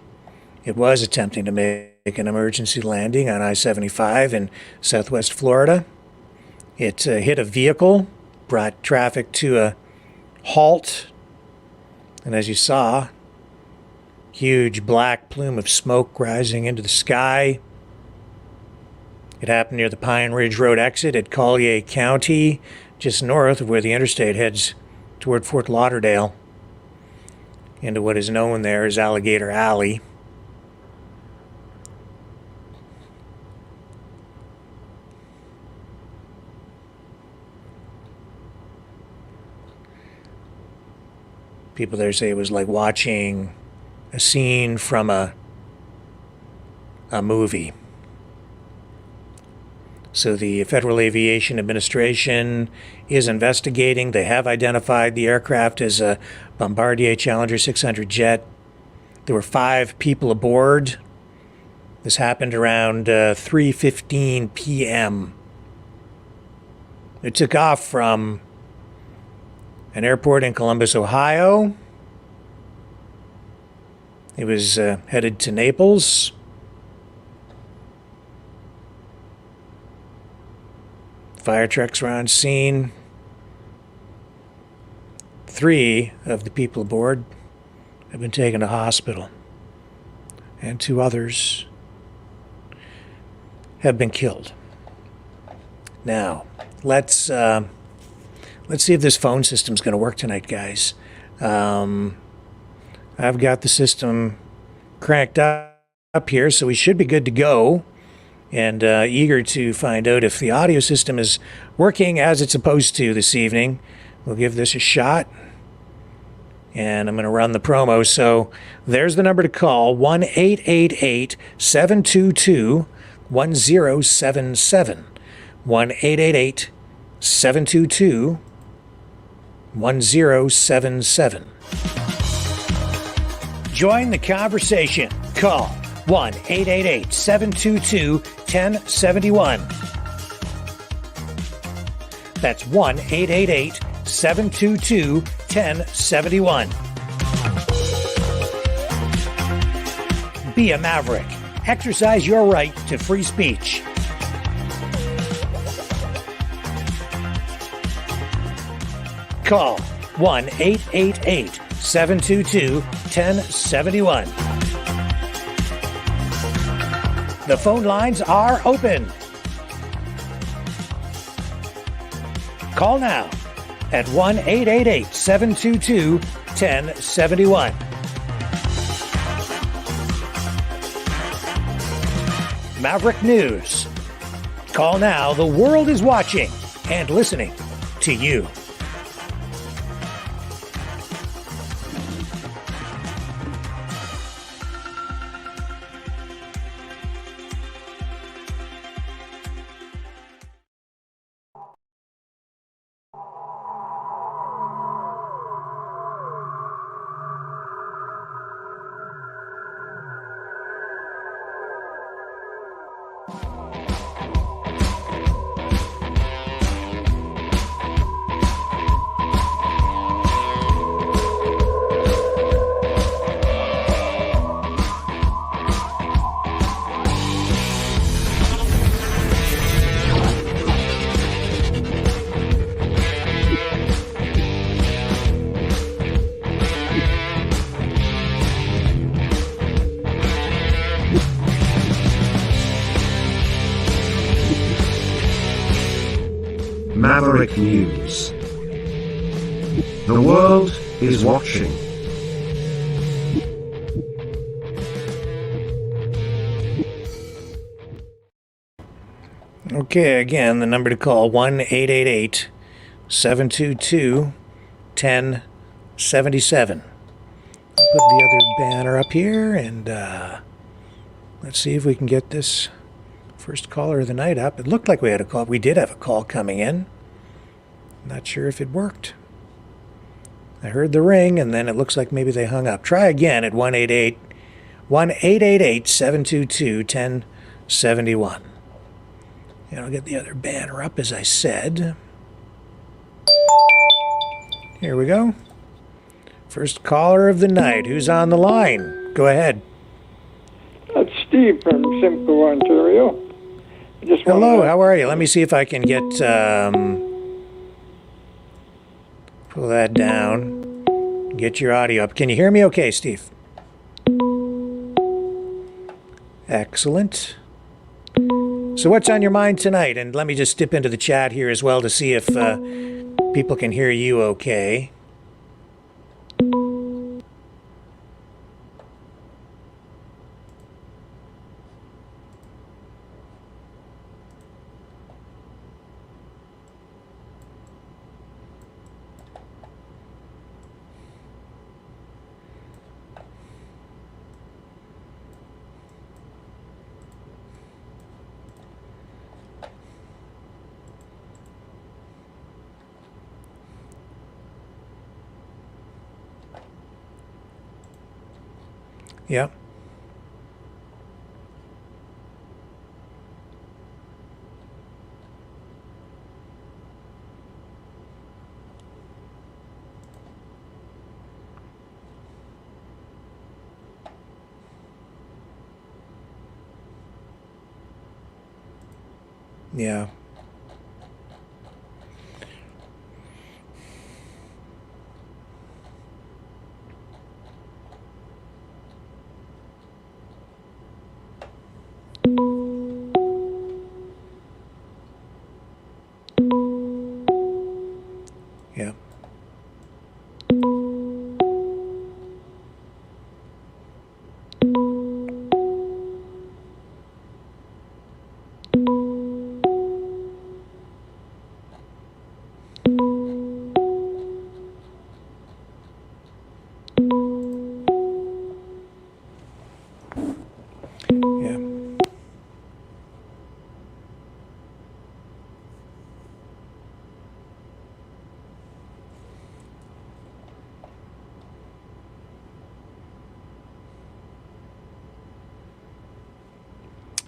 It was attempting to make an emergency landing on I-75 in southwest Florida. It hit a vehicle, brought traffic to a halt, and as you saw, huge black plume of smoke rising into the sky. It happened near the Pine Ridge Road exit at Collier County, just north of where the interstate heads toward Fort Lauderdale, into what is known there as Alligator Alley. People there say it was like watching a scene from a movie. So the Federal Aviation Administration is investigating. They have identified the aircraft as a Bombardier Challenger 600 jet. There were 5 people aboard. This happened around 3:15 p.m. It took off from an airport in Columbus, Ohio. It was headed to Naples. Fire trucks were on scene. 3 of the people aboard have been taken to hospital, and 2 others have been killed. Now, let's see if this phone system's going to work tonight, guys. I've got the system cranked up here, so we should be good to go. And eager to find out if the audio system is working as it's supposed to this evening. We'll give this a shot. And I'm going to run the promo. So there's the number to call, 1-888-722-1077. 1-888-722-1077. Join the conversation. Call 1-888-722-1071. That's 1-888-722-1071. Be a maverick. Exercise your right to free speech. Call 1-888-722-1071. The phone lines are open. Call now at 1-888-722-1071. Maverick News. Call now. The world is watching and listening to you.
Maverick News. The world is watching.
Okay, again, the number to call 1-888-722-1077. I'll put the other banner up here, and let's see if we can get this first caller of the night up. It looked like we had a call. We did have a call coming in. Not sure if it worked. I heard the ring, and then it looks like maybe they hung up. Try again at 1-888-722-1071. And I'll get the other banner up, as I said. Here we go. First caller of the night. Who's on the line? Go ahead.
That's Steve from Simcoe, Ontario.
Hello, how are you? Let me see if I can get... pull that down. Get your audio up. Can you hear me okay, Steve? Excellent. So what's on your mind tonight? And let me just dip into the chat here as well to see if people can hear you okay. Yeah. Yeah. Yeah.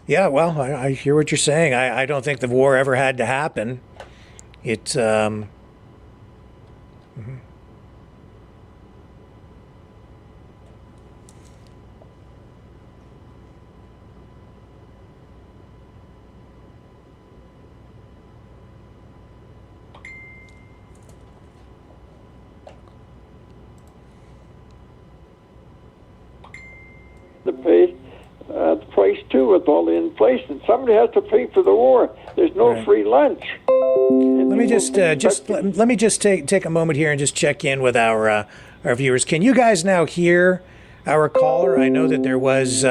Yeah, well, I hear what you're saying. I don't think the war ever had to happen. It, mhm.
To pay the price too with all the inflation. Somebody has to pay for the war. There's no free lunch.
Let me let me just take a moment here and just check in with our viewers. Can you guys now hear our caller? I know that there was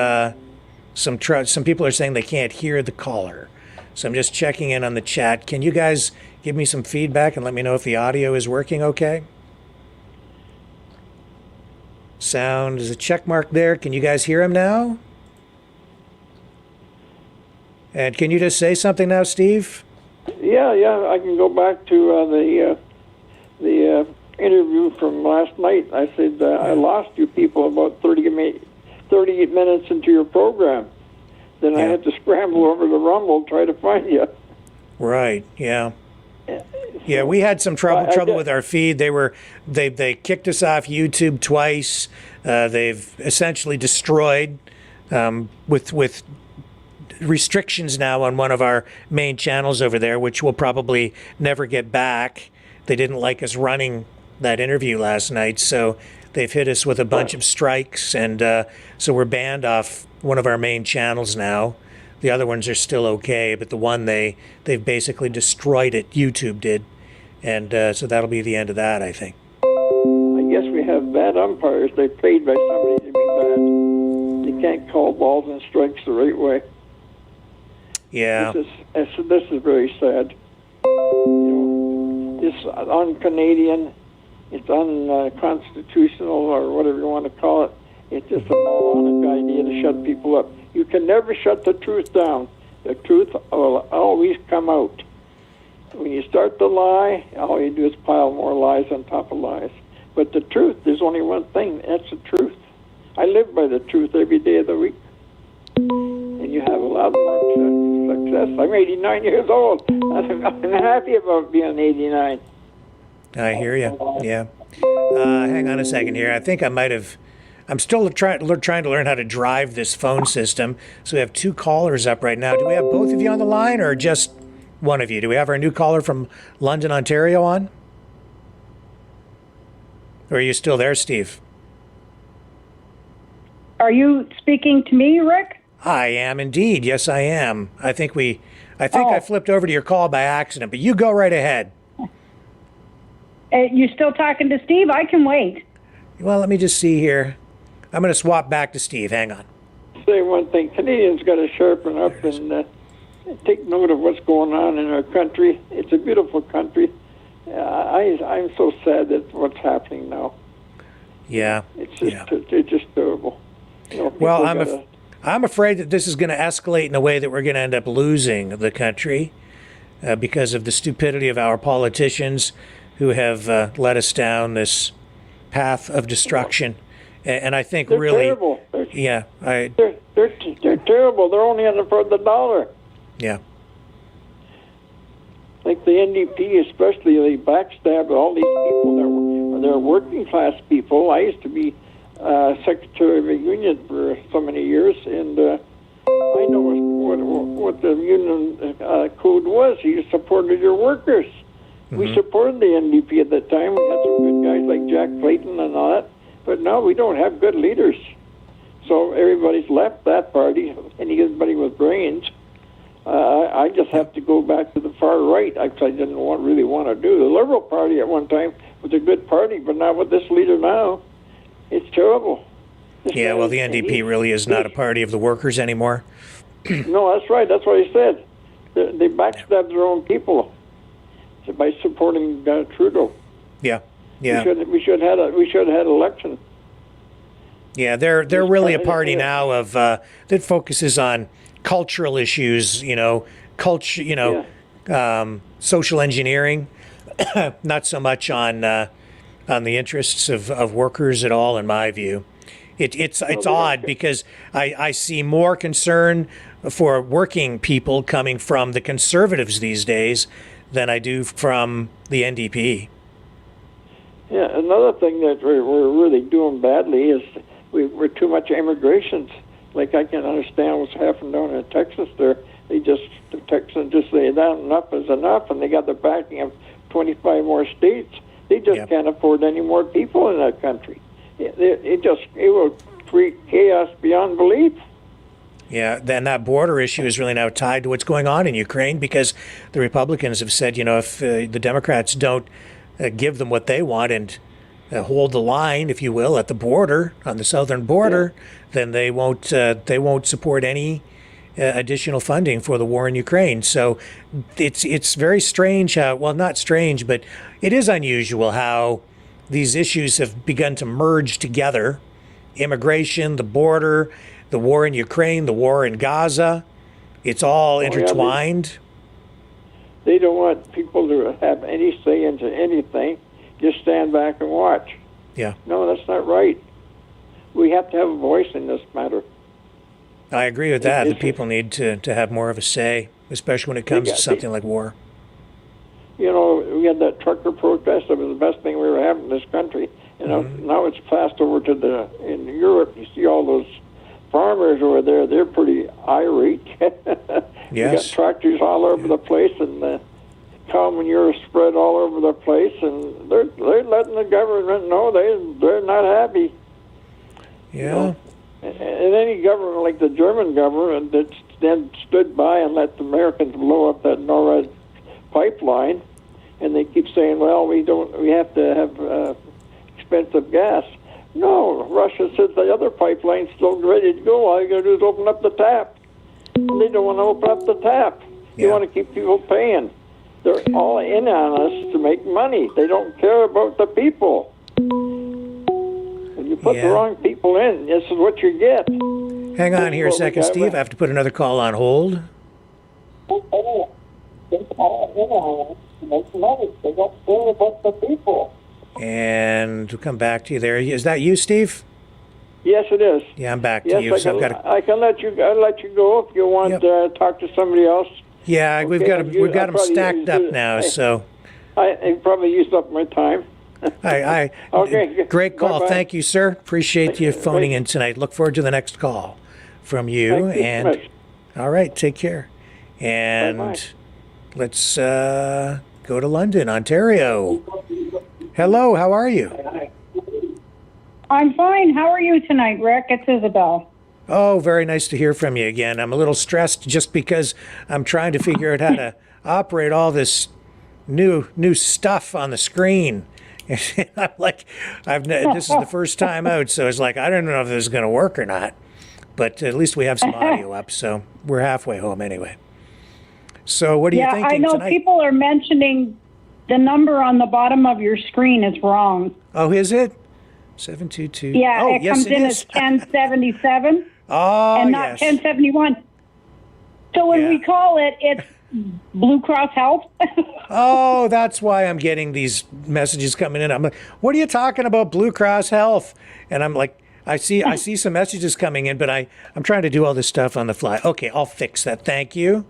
some people are saying they can't hear the caller, so I'm just checking in on the chat. Can you guys give me some feedback and let me know if the audio is working okay? Sound is a check mark there. Can you guys hear him now? And can you just say something now, Steve?
Yeah, I can go back to the interview from last night. I said I lost you people about 38 minutes into your program. Then I had to scramble over the Rumble try to find you.
Right. Yeah. Yeah, we had some trouble with our feed. They kicked us off YouTube twice. They've essentially destroyed with restrictions now on one of our main channels over there, which we'll probably never get back. They didn't like us running that interview last night, so they've hit us with a bunch of strikes, and so we're banned off one of our main channels now. The other ones are still okay, but the one they've basically destroyed it. YouTube did, and so that'll be the end of that, I think.
I guess we have bad umpires. They're paid by somebody to be bad. They can't call balls and strikes the right way.
Yeah.
This is very sad. It's un-Canadian, it's unconstitutional, or whatever you want to call it. It's just a moronic idea to shut people up. You can never shut the truth down. The truth will always come out. When you start the lie, all you do is pile more lies on top of lies. But the truth, there's only one thing, that's the truth. I live by the truth every day of the week. And you have a lot more success. I'm 89 years old. I'm happy about being 89.
I hear you. Yeah. Hang on a second here. I think I'm still trying to learn how to drive this phone system. So we have 2 callers up right now. Do we have both of you on the line or just one of you? Do we have our new caller from London, Ontario on? Or are you still there, Steve?
Are you speaking to me, Rick?
I am indeed. Yes, I am. I think I flipped over to your call by accident, but you go right ahead.
You still talking to Steve? I can wait.
Well, let me just see here. I'm going to swap back to Steve. Hang on.
Say one thing. Canadians got to sharpen up and take note of what's going on in our country. It's a beautiful country. I'm so sad at what's happening now.
Yeah.
It's just terrible.
Well, I'm afraid that this is going to escalate in a way that we're going to end up losing the country because of the stupidity of our politicians who have led us down this path of destruction. And I think
they're
really,
terrible.
they're
terrible. They're only in it for the dollar.
Yeah.
Like the NDP, especially, they backstab all these people. They're working class people. I used to be secretary of a union for so many years, and I know what the union code was. You supported your workers. Mm-hmm. We supported the NDP at that time. We had some good guys like Jack Clayton and all that, but now we don't have good leaders. So everybody's left that party, anybody with brains. I just have to go back to the far right, which I didn't really want to do. The Liberal Party at one time was a good party, but now with this leader now, it's terrible.
Yeah, well, the NDP really is not a party of the workers anymore.
No, that's right. That's what he said. They backstab their own people by supporting Trudeau.
Yeah.
We should have had election.
Yeah, they're really a party now of that focuses on cultural issues. Social engineering, not so much on the interests of workers at all, in my view. It's odd because I see more concern for working people coming from the Conservatives these days than I do from the NDP.
Yeah, another thing that we're really doing badly is we're too much immigration. Like, I can understand what's happening down in Texas there. The Texans just say that enough is enough, and they got the backing of 25 more states. They just can't afford any more people in that country. It will create chaos beyond belief.
Yeah, then that border issue is really now tied to what's going on in Ukraine, because the Republicans have said, if the Democrats don't give them what they want and hold the line, if you will, at the border, on the southern border, then they won't support any additional funding for the war in Ukraine. So it's very strange how, well, not strange, but it is unusual how these issues have begun to merge together. Immigration, the border, the war in Ukraine, the war in Gaza, it's all intertwined.
They don't want people to have any say into anything. Just stand back and watch.
Yeah.
No, that's not right. We have to have a voice in this matter.
I agree with that. The people need to have more of a say, especially when it comes to something like war.
We had that trucker protest. It was the best thing we ever had in this country. Now it's passed over to in Europe. You see all those farmers over there. They're pretty irate.
Yes.
You got tractors all over the place, and cow manure spread all over the place, and they're letting the government know they're not happy.
Yeah.
And any government like the German government that then stood by and let the Americans blow up that NORAD pipeline, and they keep saying, well, we have to have expensive gas. No, Russia says the other pipeline's still ready to go. All you got to do is open up the tap. And they don't want to open up the tap. They want to keep people paying. They're all in on us to make money. They don't care about the people. When you put the wrong people in, this is what you get.
Hang on here a second, Steve. I have to put another call on hold.
They don't care about the people.
And we'll come back to you there. Is that you, Steve?
Yes, it is.
Yeah, I'm back to
Yes,
you.
I
So
can,
I've got
I can let you. I'll let you go if you want to talk to somebody else.
Yeah, we've got them stacked up now. So
I probably used up my time. Okay.
Great call.
Bye-bye.
Thank you, sir. Appreciate you phoning in tonight. Look forward to the next call from you.
Thank you so
And
much.
all right, take care. And
Bye-bye.
let's go to London, Ontario. Hello, how are you?
I'm fine. How are you tonight, Rick? It's Isabel.
Oh, very nice to hear from you again. I'm a little stressed just because I'm trying to figure out how to operate all this new stuff on the screen. And I'm like, this is the first time out, so it's like I don't know if this is going to work or not. But at least we have some audio up, so we're halfway home anyway. So what are you thinking
I know
tonight?
people are mentioning the number on the bottom of your screen is wrong.
Oh, is it? 722.
Yeah,
oh,
it
yes,
comes
it
in
is.
as 1077
Oh,
and not
yes.
1071. So when we call it, it's Blue Cross Health.
Oh, that's why I'm getting these messages coming in. I'm like, what are you talking about, Blue Cross Health? And I'm like, I see some messages coming in, but I'm trying to do all this stuff on the fly. Okay, I'll fix that. Thank you.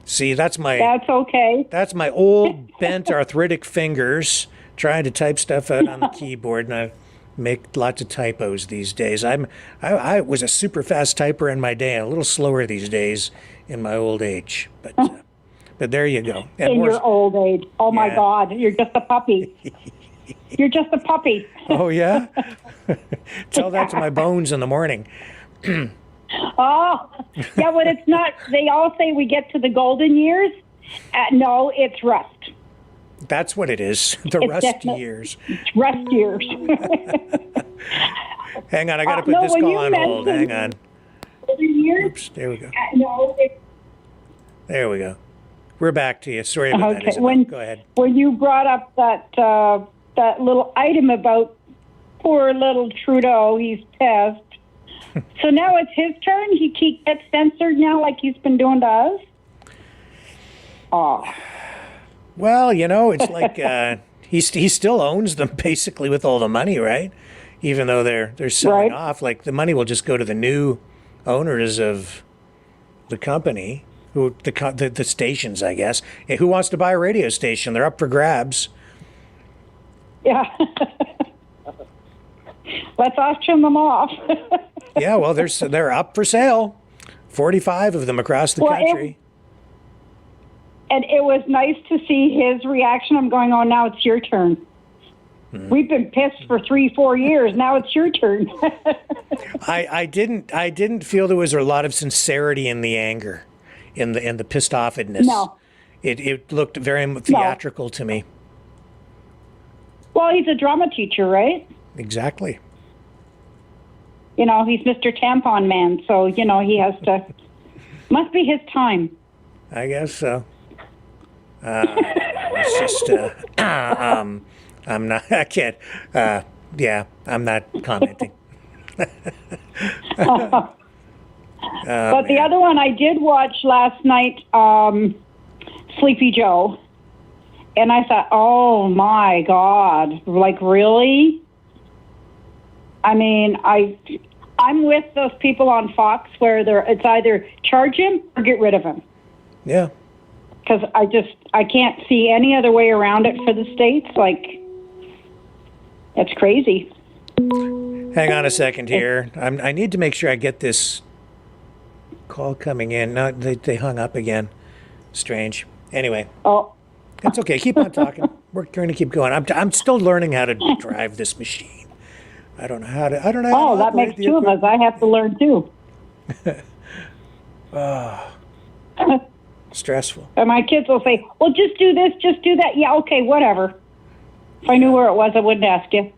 See, that's
okay.
That's my old bent arthritic fingers trying to type stuff out on the keyboard, and I make lots of typos these days. I was a super fast typer in my day, and a little slower these days in my old age. But there you go. And
In your old age. Oh, my
Yeah.
God. You're just a puppy. You're just a puppy.
Oh, yeah? Tell that to my bones in the morning.
Oh, yeah, but it's not. They all say we get to the golden years. No, it's rust.
That's what it is. The
It's
rusty
definite-
years.
It's rust years.
Hang on, I got to put
no,
this
when
call
you
on hold. Hang
mentioned-
on.
Golden years?
Oops, there we go.
No, it's
There we go. We're back to you. Sorry about that,
okay.
Isabel. Go ahead.
When you brought up that little item about poor little Trudeau, he's pissed. So now it's his turn. He gets censored now, like he's been doing to us. Oh.
Well, it's like he still owns them basically with all the money, right? Even though they're selling off, like the money will just go to the new owners of the company, the stations, I guess. Who wants to buy a radio station? They're up for grabs.
Yeah. Let's auction them off.
Yeah, well, they're up for sale. 45 of them across the country.
And it was nice to see his reaction. I'm going, oh, now it's your turn. We've been pissed for 3-4 years. Now it's your turn.
I didn't feel there was a lot of sincerity in the anger, in the pissed offedness.
No.
It looked very theatrical to me.
Well, he's a drama teacher, right?
Exactly.
He's Mr. Tampon Man, so, he has to, must be his time.
I guess so. It's just, I'm not, I can't, I'm not commenting.
But the other one I did watch last night, Sleepy Joe. And I thought, oh my God, like really? I mean, I'm with those people on Fox where it's either charge him or get rid of him.
Yeah.
Because I can't see any other way around it for the States. Like, it's crazy.
Hang on a second here. I need to make sure I get this call coming in. No, they hung up again. Strange. Anyway.
Oh.
That's okay. Keep on talking. We're going to keep going. I'm still learning how to drive this machine. I don't know how to. I don't know. How
Oh,
to
that
operate
makes
the
two of us. I have to learn too.
Stressful.
And my kids will say, well, just do this, just do that. Yeah, okay, whatever. If I knew where it was, I wouldn't ask you.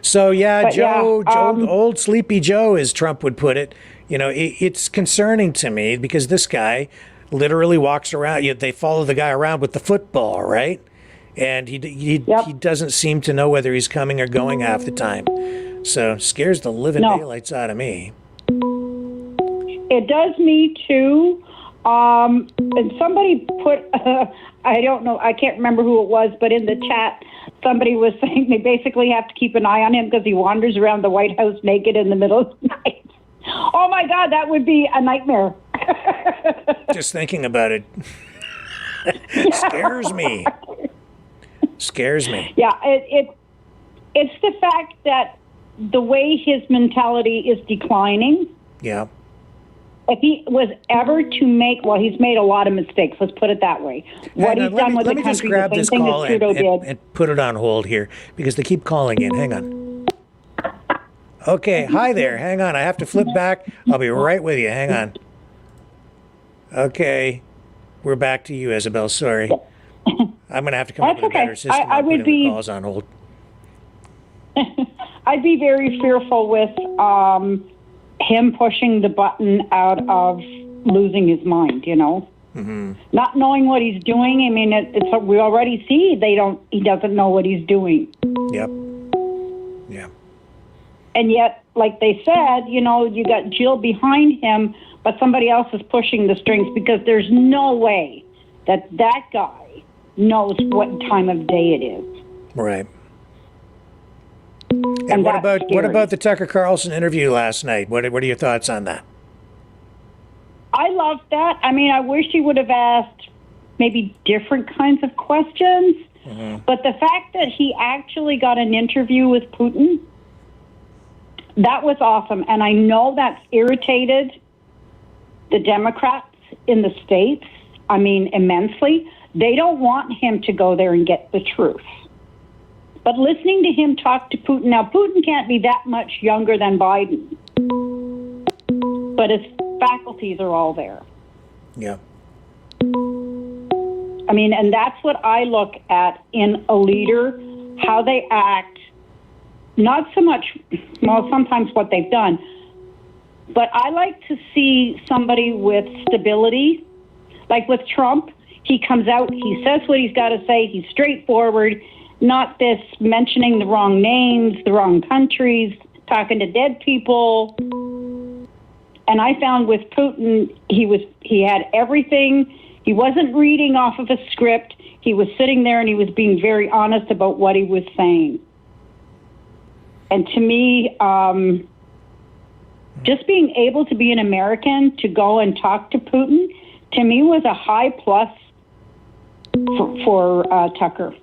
So, yeah,
But
Joe,
yeah,
old Sleepy Joe, as Trump would put it, you know, it's concerning to me because this guy literally walks around. They follow the guy around with the football, right? And he doesn't seem to know whether he's coming or going half the time. So, scares the living daylights out of me.
It does me too. And somebody put, I don't know, I can't remember who it was, but in the chat, somebody was saying they basically have to keep an eye on him because he wanders around the White House naked in the middle of the night. Oh my God, that would be a nightmare.
Just thinking about it scares me. Scares me.
Yeah, it's the fact that the way his mentality is declining.
Yeah.
If he was ever to make, well, he's made a lot of mistakes. Let's put it that way. What he's done with the country, the same thing as Trudeau did.
And put it on hold here because they keep calling in. Hang on. Okay, hi there. Hang on. I have to flip back. I'll be right with you. Hang on. Okay, we're back to you, Isabel. Sorry. I'm going to have to come up with a better system.
I would be
the calls on hold.
I'd be very fearful with him pushing the button out of losing his mind, you know, not knowing what he's doing. I mean, it's we already see he doesn't know what he's doing.
Yep. Yeah.
And yet, like they said, you know, you got Jill behind him, but somebody else is pushing the strings because there's no way that guy knows what time of day it is.
Right. And what about the Tucker Carlson interview last night? What are your thoughts on that?
I loved that. I mean, I wish he would have asked maybe different kinds of questions. But the fact that he actually got an interview with Putin, that was awesome. And I know that's irritated the Democrats in the States, I mean, immensely. They don't want him to go there and get the truth. But listening to him talk to Putin, now Putin can't be that much younger than Biden, but his faculties are all there.
Yeah.
I mean, and that's what I look at in a leader, how they act, not so much, well, sometimes what they've done, but I like to see somebody with stability. Like with Trump, he comes out, he says what he's got to say, he's straightforward, not this mentioning the wrong names, the wrong countries, talking to dead people. And I found with Putin, he had everything. He wasn't reading off of a script. He was sitting there and he was being very honest about what he was saying. And to me, just being able to be an American to go and talk to Putin, to me was a high plus for Tucker.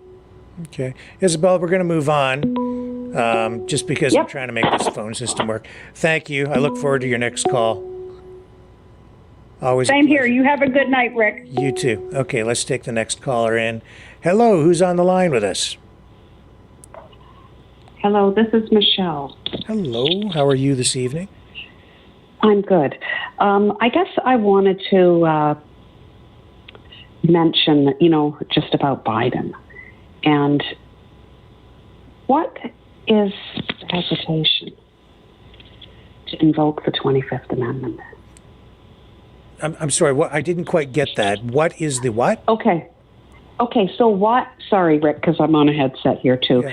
Okay. Isabel, we're going to move on just because I'm trying to make this phone system work. Thank you. I look forward to your next call. Always
Same here. You have a good night, Rick.
You too. Okay, let's take the next caller in. Hello, who's on the line with us?
Hello, this is Michelle.
Hello, how are you this evening?
I'm good. I guess I wanted to mention, just about Biden. And what is the hesitation to invoke the 25th Amendment?
I'm sorry, what? I didn't quite get that. What is the what?
Okay, so what, sorry, Rick, because I'm on a headset here too.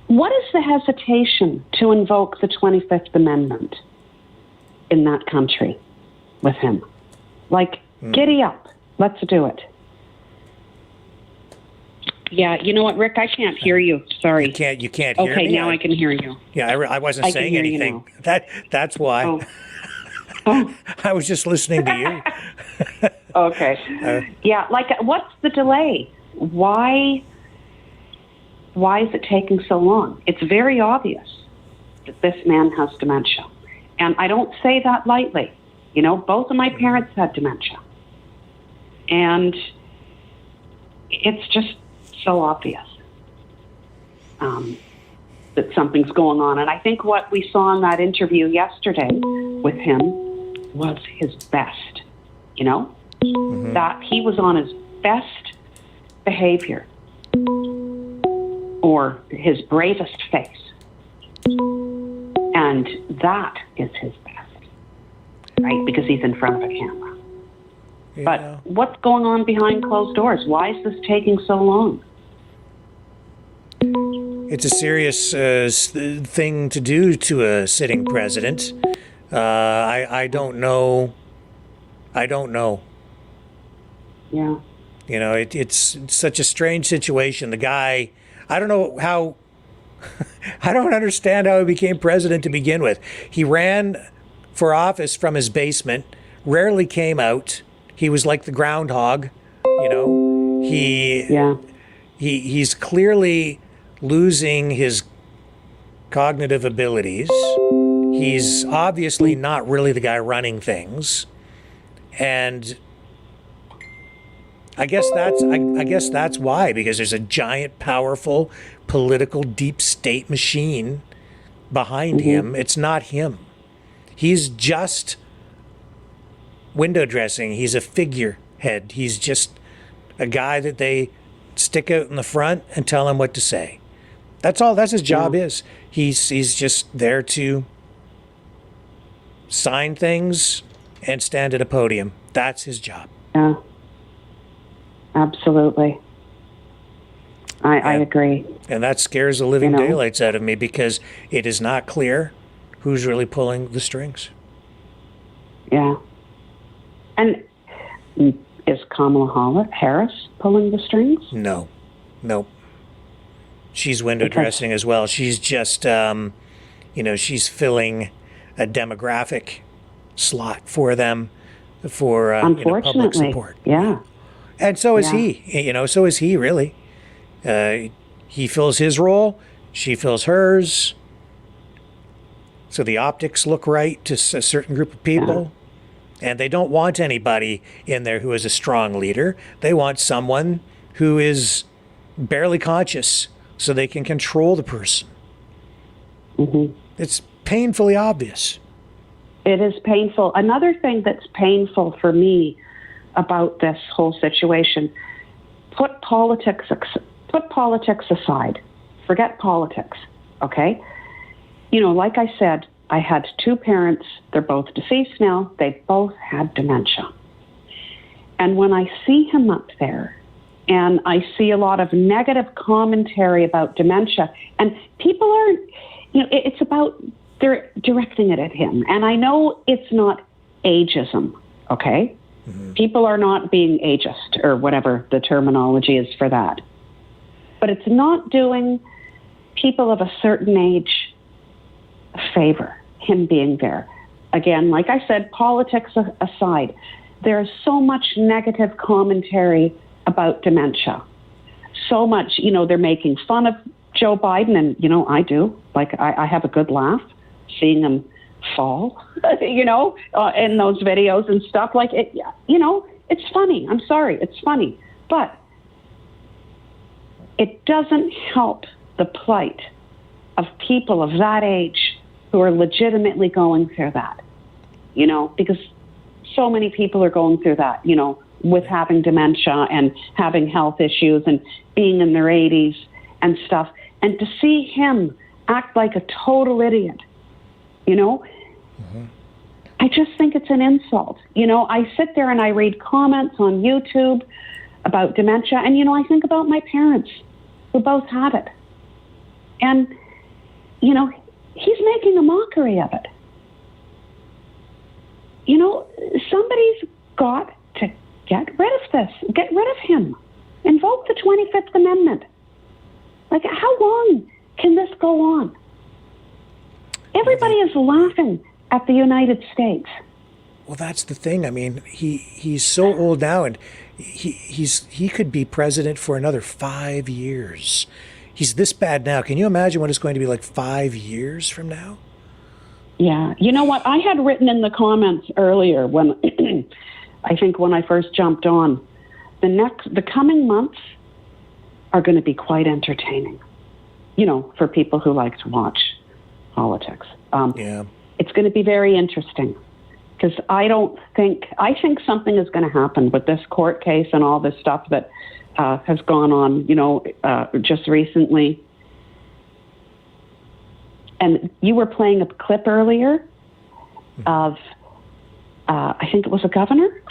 What is the hesitation to invoke the 25th Amendment in that country with him? Giddy up, let's do it. Yeah, you know what, Rick? I can't hear you. Sorry.
You can't hear me?
Okay, now I can hear you.
Yeah, I wasn't saying anything. That's why.
Oh.
I was just listening to you.
Okay. What's the delay? Why is it taking so long? It's very obvious that this man has dementia. And I don't say that lightly. Both of my parents had dementia. And it's just so obvious. that something's going on. And I think what we saw in that interview yesterday with him was his best, that he was on his best behavior or his bravest face. And that is his best, right? Because he's in front of a camera.
Yeah.
But what's going on behind closed doors? Why is this taking so long?
It's a serious thing to do to a sitting president. I don't know. I don't know.
Yeah.
It's such a strange situation. The guy, I don't know how, I don't understand how he became president to begin with. He ran for office from his basement, rarely came out. He was like the groundhog, He's clearly losing his cognitive abilities. He's obviously not really the guy running things. And I guess that's why, because there's a giant, powerful political deep state machine behind him. It's not him. He's just window dressing. He's a figurehead. He's just a guy that they stick out in the front and tell him what to say. That's all. That's his job is. He's just there to sign things and stand at a podium. That's his job.
Yeah. Absolutely. I agree.
And that scares the living daylights out of me, because it is not clear who's really pulling the strings.
Yeah. And is Kamala Harris pulling the strings?
No. Nope. She's window dressing as well. She's just, she's filling a demographic slot for them for public support.
Yeah.
And so is he. So is he, really. He fills his role. She fills hers. So the optics look right to a certain group of people. And they don't want anybody in there who is a strong leader. They want someone who is barely conscious so they can control the person. It's painfully obvious.
It is painful. Another thing that's painful for me about this whole situation, put politics aside. Forget politics, okay? Like I said, I had two parents. They're both deceased now. They both had dementia. And when I see him up there, and I see a lot of negative commentary about dementia, and people are, it's about, they're directing it at him. And I know it's not ageism, okay? People are not being ageist, or whatever the terminology is for that. But it's not doing people of a certain age a favor, him being there. Again, like I said, politics aside, there's so much negative commentary about dementia. So much, they're making fun of Joe Biden, and, I do. Like, I have a good laugh seeing him fall, in those videos and stuff. Like, it's funny. I'm sorry, it's funny. But it doesn't help the plight of people of that age who are legitimately going through that, because so many people are going through that, with having dementia and having health issues and being in their 80s and stuff. And to see him act like a total idiot, I just think it's an insult. I sit there and I read comments on YouTube about dementia, and, I think about my parents who both had it. And, he's making a mockery of it. Somebody's got to get rid of this. Get rid of him. Invoke the 25th Amendment. Like, how long can this go on? Everybody is laughing at the United States.
Well, that's the thing. I mean, he's so old now, and he could be president for another 5 years. He's this bad now. Can you imagine what it's going to be like 5 years from now?
Yeah. You know what? I had written in the comments earlier when I think when I first jumped on, the coming months are going to be quite entertaining. for people who like to watch politics.
Yeah.
It's going to be very interesting because I think something is going to happen with this court case and all this stuff that has gone on, just recently. And you were playing a clip earlier of, I think it was a governor,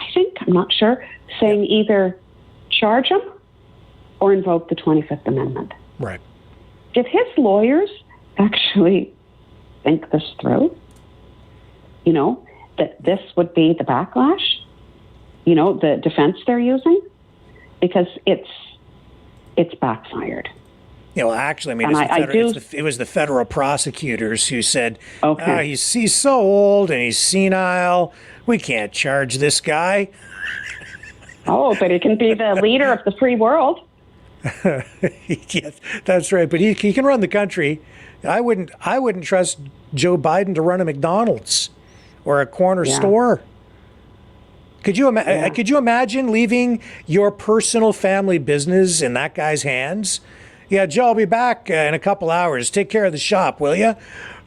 I'm not sure, saying either charge him or invoke the 25th Amendment.
Right.
Did his lawyers actually think this through? That this would be the backlash? The defense they're using? Because it's backfired.
Yeah, well, actually, it was the federal prosecutors who said, he's so old and he's senile. We can't charge this guy.
Oh, but he can be the leader of the free world.
Yes, that's right. But he can run the country. I wouldn't trust Joe Biden to run a McDonald's or a corner store. Could you imagine leaving your personal family business in that guy's hands? Yeah, Joe, I'll be back in a couple hours. Take care of the shop, will you?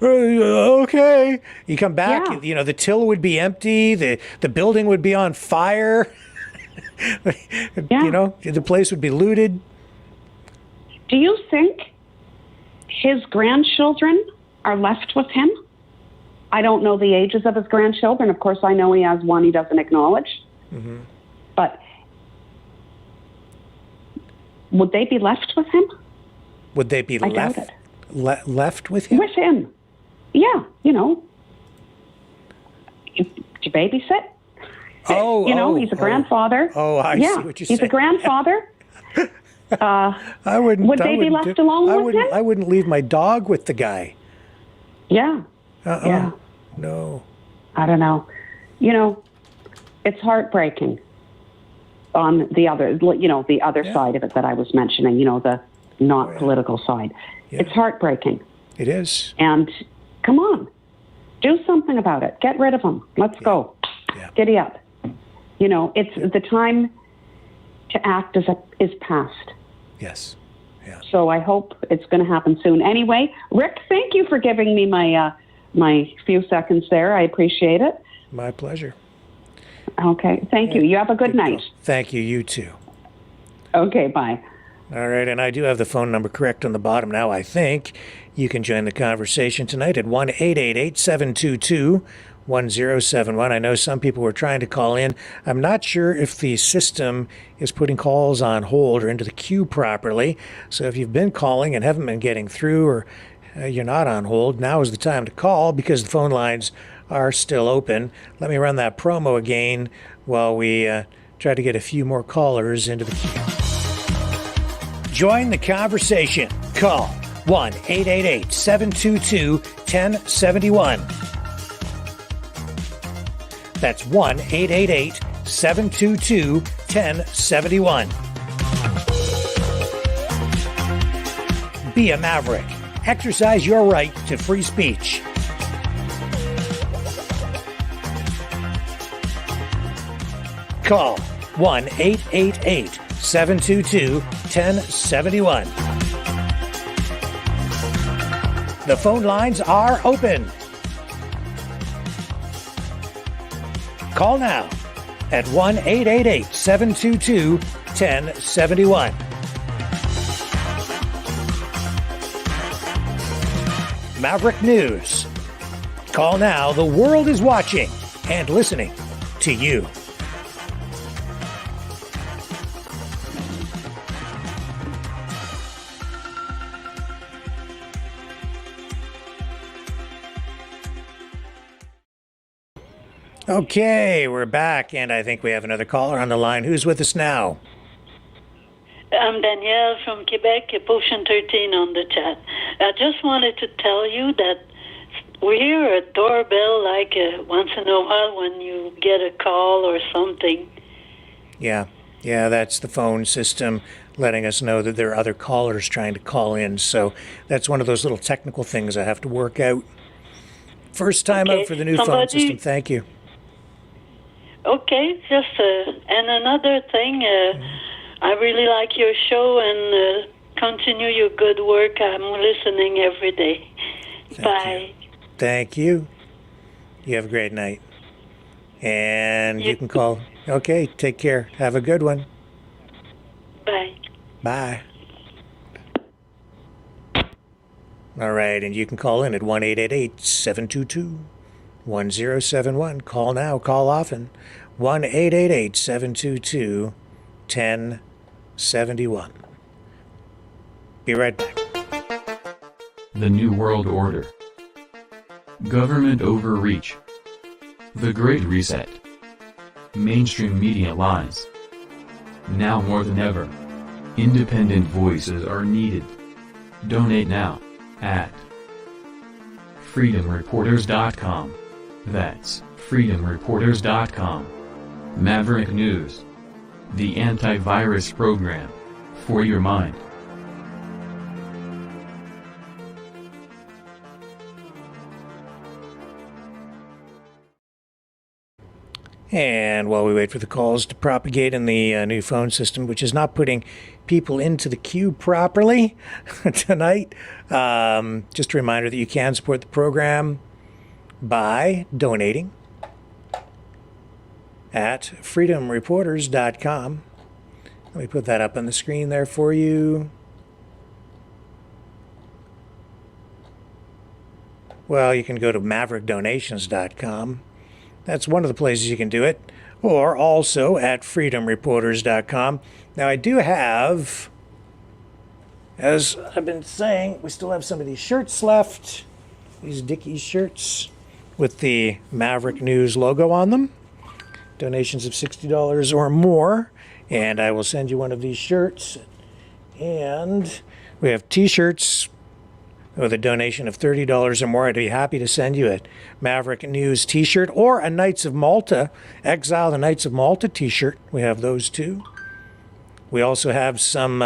Okay. You come back, the till would be empty. The building would be on fire. The place would be looted.
Do you think his grandchildren are left with him? I don't know the ages of his grandchildren. Of course, I know he has one he doesn't acknowledge.
Mm-hmm.
But would they be left with him?
Would they be left with him?
With him. Yeah, you babysit. He's a grandfather.
I see what you're saying.
He's a grandfather.
I wouldn't.
Would they be left alone with him?
I wouldn't leave my dog with the guy.
Yeah.
Yeah. No.
I don't know. It's heartbreaking. On the other, the other side of it that I was mentioning, the not political side. Yeah. It's heartbreaking.
It is.
And come on, do something about it. Get rid of them. Let's go.
Yeah.
Giddy up. It's the time to act is past.
Yes. Yeah.
So I hope it's going to happen soon. Anyway, Rick, thank you for giving me my few seconds there. I appreciate it.
My pleasure.
Okay. Thank you. You have a good night.
Thank you. You too.
Okay. Bye.
All right. And I do have the phone number correct on the bottom now, I think. You can join the conversation tonight at 1-888-722-1071. I know some people were trying to call in. I'm not sure if the system is putting calls on hold or into the queue properly. So if you've been calling and haven't been getting through, or you're not on hold, now is the time to call because the phone lines are still open. Let me run that promo again while we try to get a few more callers into the queue. Join the conversation. Call 1-888-722-1071. That's 1-888-722-1071. Be a maverick. Exercise your right to free speech. Call 1-888-722-1071. The phone lines are open. Call now at 1-888-722-1071. Maverick News. Call now. The world is watching and listening to you. Okay, we're back, and I think we have another caller on the line. Who's with us now?
I'm Danielle from Quebec, Potion 13 on the chat. I just wanted to tell you that we hear a doorbell like once in a while when you get a call or something.
Yeah, that's the phone system letting us know that there are other callers trying to call in. So that's one of those little technical things I have to work out. First time out for the new phone system. Thank you.
Okay, just and another thing, I really like your show, and Continue your good work. I'm listening every day. Bye.
Thank you. You have a great night. And you can call. Okay, take care. Have a good one.
Bye.
Bye. All right, and you can call in at 1-888-722-1071. Call now, call often. 1-888-722-1071. Be right back.
The New World Order. Government overreach. The Great Reset. Mainstream media lies. Now more than ever, independent voices are needed. Donate now at freedomreporters.com. That's freedomreporters.com. Maverick News. The antivirus program for your mind.
And while we wait for the calls to propagate in the new phone system, which is not putting people into the queue properly tonight, just a reminder that you can support the program by donating at freedomreporters.com. Let me put that up on the screen there for you. Well, you can go to maverickdonations.com. That's one of the places you can do it. Or also at freedomreporters.com. Now, I do have, as I've been saying, we still have some of these shirts left. These Dickies shirts with the Maverick News logo on them. Donations of $60 or more. And I will send you one of these shirts. And we have t-shirts with a donation of $30 or more. I'd be happy to send you a Maverick News t-shirt or a Knights of Malta, Exile the Knights of Malta t-shirt. We have those too. We also have some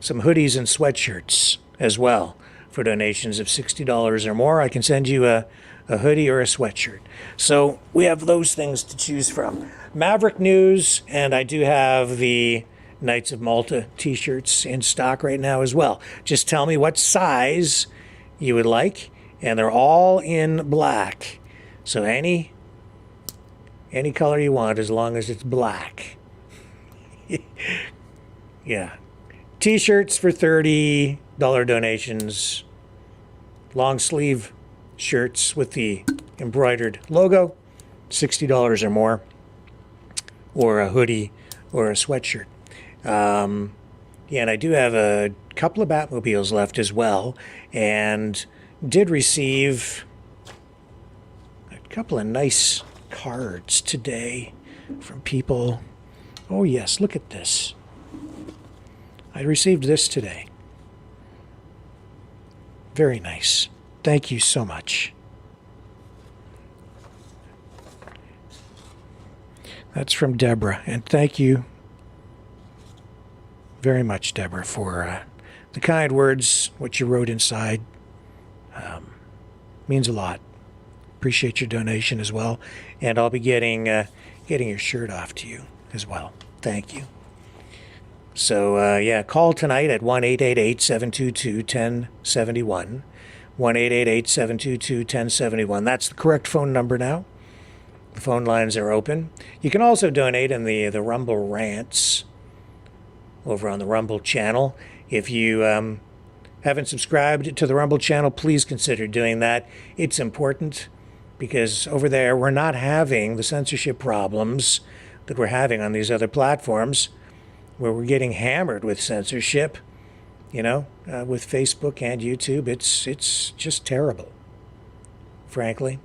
hoodies and sweatshirts as well for donations of $60 or more. I can send you a hoodie or a sweatshirt. So we have those things to choose from. Maverick News, and I do have the Knights of Malta t-shirts in stock right now as well. Just tell me what size you would like, and they're all in black. So any color you want, as long as it's black. Yeah. T-shirts for $30 donations. Long sleeve shirts with the embroidered logo, $60 or more. Or a hoodie or a sweatshirt. Yeah, and I do have a couple of Batmobiles left as well, and did receive a couple of nice cards today from people. Oh yes, look at this. I received this today. Very nice. Thank you so much. That's from Deborah, and thank you very much, Deborah, for the kind words, what you wrote inside. Means a lot. Appreciate your donation as well. And I'll be getting your shirt off to you as well. Thank you. So, yeah, call tonight at 1-888-722-1071. 1-888-722-1071. That's the correct phone number now. The phone lines are open. You can also donate in the Rumble Rants over on the Rumble channel. If you haven't subscribed to the Rumble channel, please consider doing that. It's important because over there we're not having the censorship problems that we're having on these other platforms where we're getting hammered with censorship, with Facebook and YouTube. It's just terrible, frankly.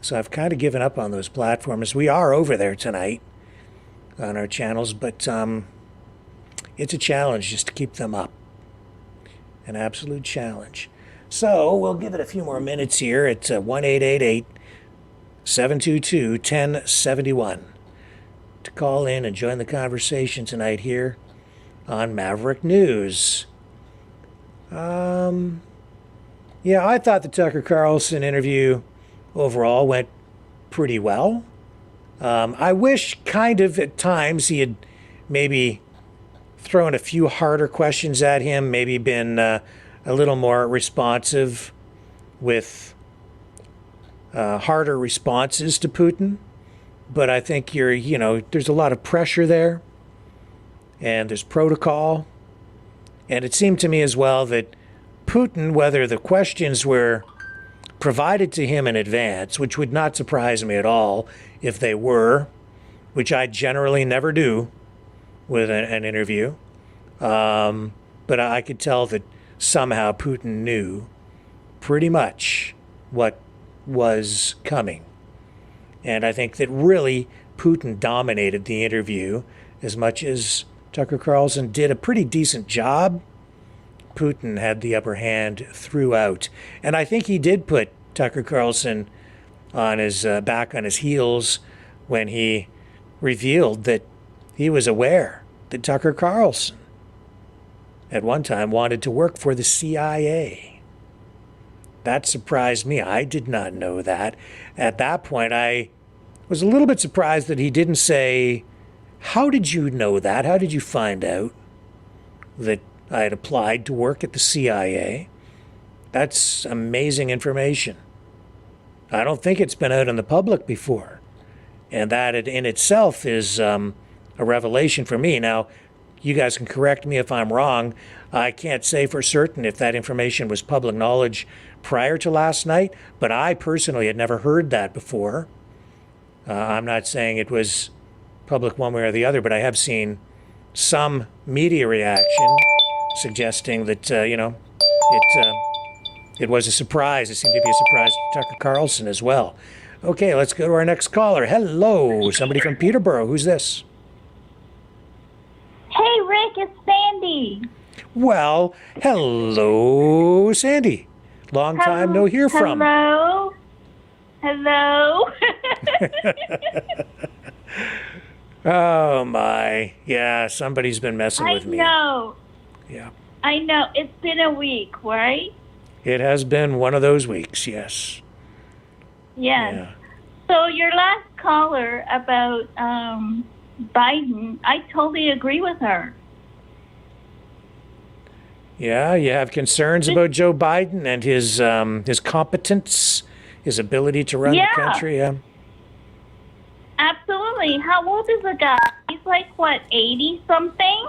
So I've kind of given up on those platforms. We are over there tonight on our channels, but it's a challenge just to keep them up. An absolute challenge. So we'll give it a few more minutes here at 1-888-722-1071 to call in and join the conversation tonight here on Maverick News. Yeah, I thought the Tucker Carlson interview overall went pretty well. I wish kind of at times he had maybe thrown a few harder questions at him, maybe been a little more responsive with harder responses to Putin. But I think there's a lot of pressure there, and there's protocol. And it seemed to me as well that Putin, whether the questions were provided to him in advance, which would not surprise me at all if they were, which I generally never do with an interview, but I could tell that somehow Putin knew pretty much what was coming. And I think that really Putin dominated the interview as much as Tucker Carlson did a pretty decent job. Putin had the upper hand throughout. And I think he did put Tucker Carlson on his back on his heels when he revealed that he was aware that Tucker Carlson at one time wanted to work for the CIA. That surprised me. I did not know that. At that point, I was a little bit surprised that he didn't say, "How did you know that? How did you find out that I had applied to work at the CIA?" That's amazing information. I don't think it's been out in the public before. And that in itself is a revelation for me. Now, you guys can correct me if I'm wrong. I can't say for certain if that information was public knowledge prior to last night, but I personally had never heard that before. I'm not saying it was public one way or the other, but I have seen some media reaction suggesting that, it was a surprise. It seemed to be a surprise to Tucker Carlson as well. Okay, let's go to our next caller. Hello, somebody from Peterborough. Who's this?
Hey, Rick, it's Sandy.
Well, hello, Sandy. Long time no hear from.
Hello. Hello.
Oh, my. Yeah, somebody's been messing with me.
I know.
Yeah.
I know. It's been a week, right?
It has been one of those weeks, yes.
Yes.
Yeah.
So your last caller about Biden, I totally agree with her.
Yeah, you have concerns about Joe Biden and his competence, his ability to run the country. Yeah.
Absolutely. How old is the guy? He's like, what, 80-something?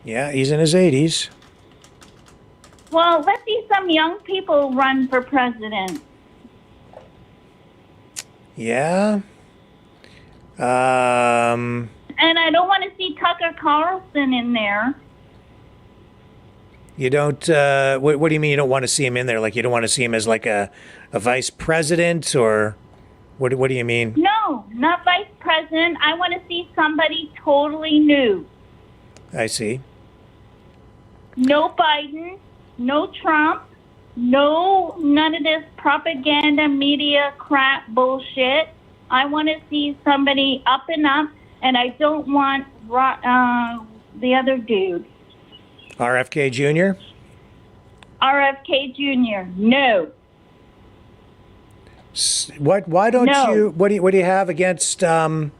Yeah, he's in his 80s.
Well, let's see some young people run for president.
Yeah.
And I don't want to see Tucker Carlson in there.
You don't, what do you mean you don't want to see him in there? Like you don't want to see him as like a vice president, or what do you mean?
No, not vice president. I want to see somebody totally new.
I see.
No Biden, no Trump, none of this propaganda media crap bullshit. I want to see somebody up and up, and I don't want the other dude.
RFK Jr.?
RFK Jr., no.
Why don't you, what do you have against RFK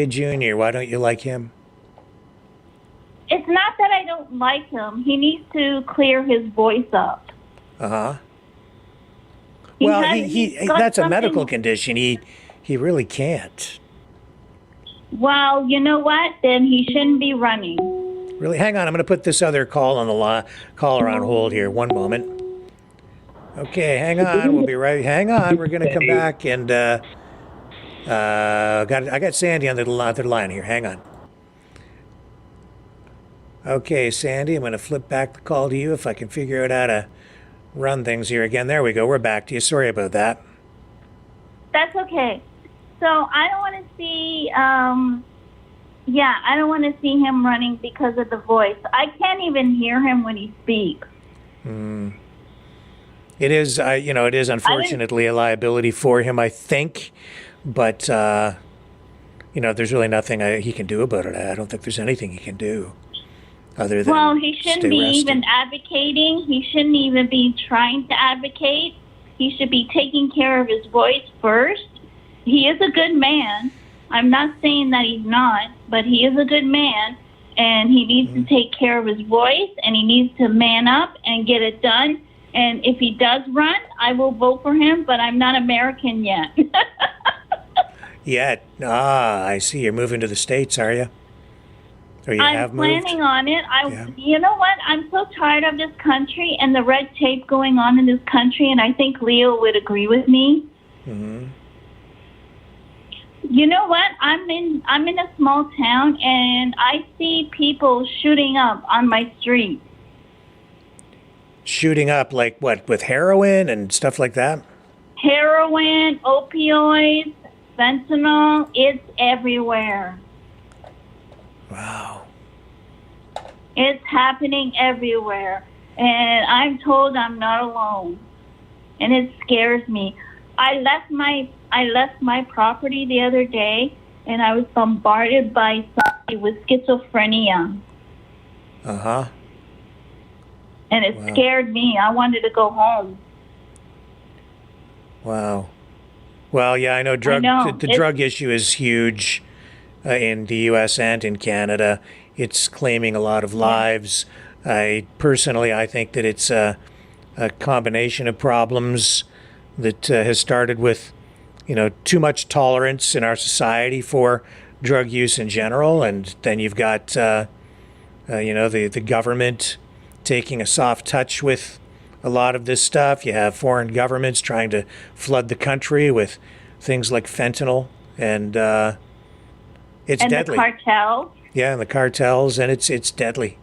Jr.? Why don't you like him?
It's not that I don't like him. He needs to clear his voice up.
Uh-huh. Well, that's a medical condition. He really can't.
Well, you know what? Then he shouldn't be running.
Really? Hang on. I'm going to put this other caller on hold here. One moment. Okay, hang on. We'll be right. Hang on. We're going to come back and I got Sandy on the line here. Hang on. Okay, Sandy, I'm going to flip back the call to you if I can figure out how to run things here again. There we go. We're back to you. Sorry about that.
That's okay. So I don't want to see, I don't want to see him running because of the voice. I can't even hear him when he speaks.
It is, it is unfortunately a liability for him, I think. But, there's really nothing he can do about it. I don't think there's anything he can do. Other than
he shouldn't be even advocating. He shouldn't even be trying to advocate. He should be taking care of his voice first. He is a good man, I'm not saying that he's not, but he is a good man, and he needs to take care of his voice, and he needs to man up and get it done. And if he does run, I will vote for him, but I'm not American yet.
Yet? I see. You're moving to the States, are you? Or you have
I'm
moved?
planning on it.
Yeah.
You know what? I'm so tired of this country and the red tape going on in this country, and I think Leo would agree with me.
Mm-hmm.
You know what? I'm in a small town, and I see people shooting up on my street.
Shooting up, like what, with heroin and stuff like that?
Heroin, opioids, fentanyl, it's everywhere.
Wow.
It's happening everywhere. And I'm told I'm not alone. And it scares me. I left my property the other day, and I was bombarded by somebody with schizophrenia.
Uh-huh.
And it scared me. I wanted to go home.
Wow. Well, yeah, I know the drug issue is huge in the U.S. and in Canada. It's claiming a lot of lives. I think that it's a combination of problems that has started with, too much tolerance in our society for drug use in general, and then you've got, the government taking a soft touch with a lot of this stuff. You have foreign governments trying to flood the country with things like fentanyl, and it's deadly.
And the cartels.
Yeah, and the cartels, and it's deadly.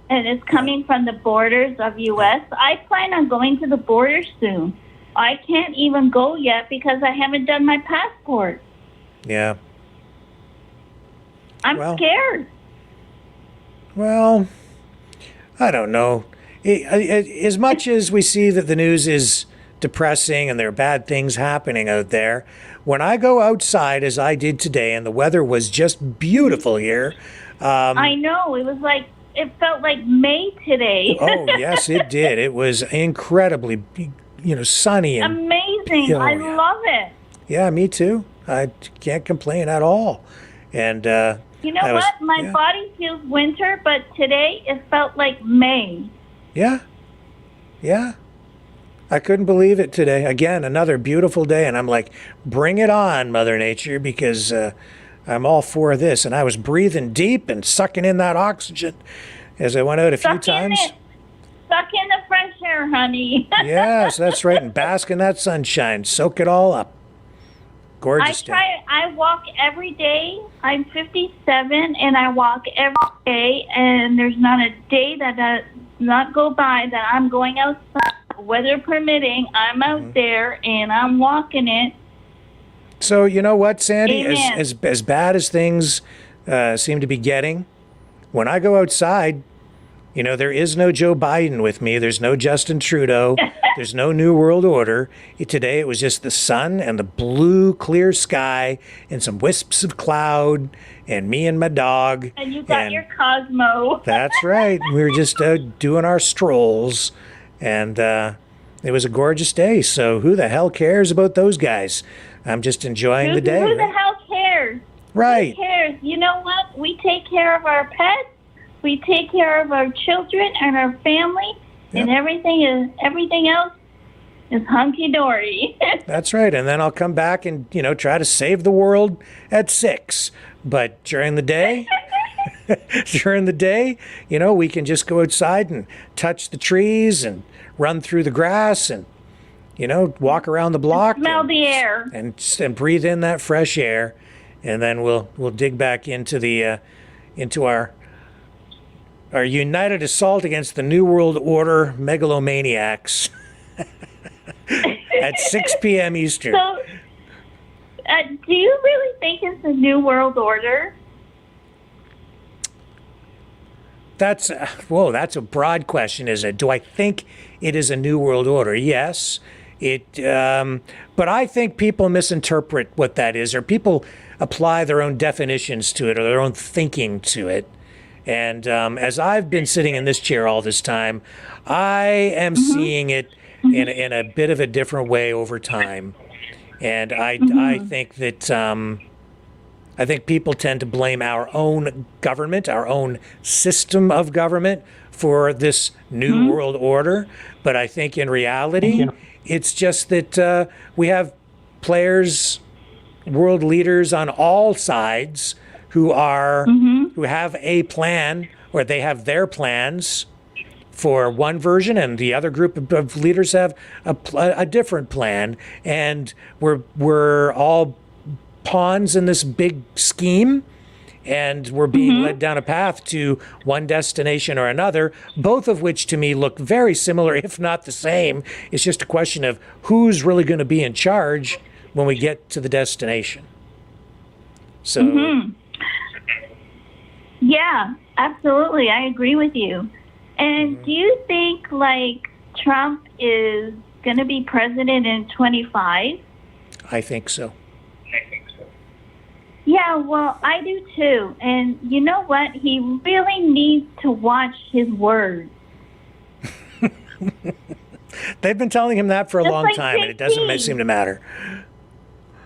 And it's coming from the borders of U.S. I plan on going to the border soon. I can't even go yet because I haven't done my passport.
Yeah.
I'm scared.
Well, I don't know. As much as we see that the news is depressing and there are bad things happening out there, when I go outside, as I did today, and the weather was just beautiful here.
I know. It felt like May today.
Oh, yes, it did. It was incredibly, sunny. And
amazing. I love it.
Yeah, me too. I can't complain at all. And
you know what? My body feels winter, but today it felt like May.
Yeah. Yeah. I couldn't believe it today. Again, another beautiful day, and I'm like, bring it on, Mother Nature, because I'm all for this. And I was breathing deep and sucking in that oxygen as I went out a few times.
Suck in the fresh air, honey.
Yes, that's right. And bask in that sunshine. Soak it all up. Gorgeous day.
I walk every day. I'm 57, and I walk every day, and there's not a day that does not go by that I'm going outside. Weather permitting, I'm out there, and I'm walking it.
So, you know what, Sandy?
Amen.
As bad as things seem to be getting, when I go outside, there is no Joe Biden with me. There's no Justin Trudeau. There's no New World Order. Today it was just the sun and the blue, clear sky and some wisps of cloud and me and my dog.
And you got your Cosmo.
That's right. We were just doing our strolls, and it was a gorgeous day. So who the hell cares about those guys? I'm just enjoying the day.
Who the hell cares?
Right.
Who cares? You know what? We take care of our pets. We take care of our children and our family, and everything else is hunky dory.
That's right. And then I'll come back and try to save the world at 6. But during the day, we can just go outside and touch the trees and run through the grass and walk around the block,
smell the air,
and breathe in that fresh air, and then we'll dig back into the into our united assault against the New World Order megalomaniacs at 6 p.m. Eastern.
So, do you really think it's the New World Order?
That's a broad question, isn't it? Do I think it is a New World Order? Yes. But I think people misinterpret what that is, or people apply their own definitions to it or their own thinking to it. And as I've been sitting in this chair all this time, I am seeing it in a bit of a different way over time. And I think that I think people tend to blame our own government, our own system of government for this new world order. But I think in reality, it's just that we have players, world leaders on all sides who are who have a plan, or they have their plans for one version, and the other group of leaders have a different plan, and we're all pawns in this big scheme, and we're being led down a path to one destination or another, both of which to me look very similar, if not the same. It's just a question of who's really going to be in charge when we get to the destination. So
yeah, absolutely, I agree with you. And do you think like Trump is going to be president in 25?
I think so.
Yeah, well, I do too. And you know what? He really needs to watch his words.
They've been telling him that for a long time, and it doesn't seem to matter.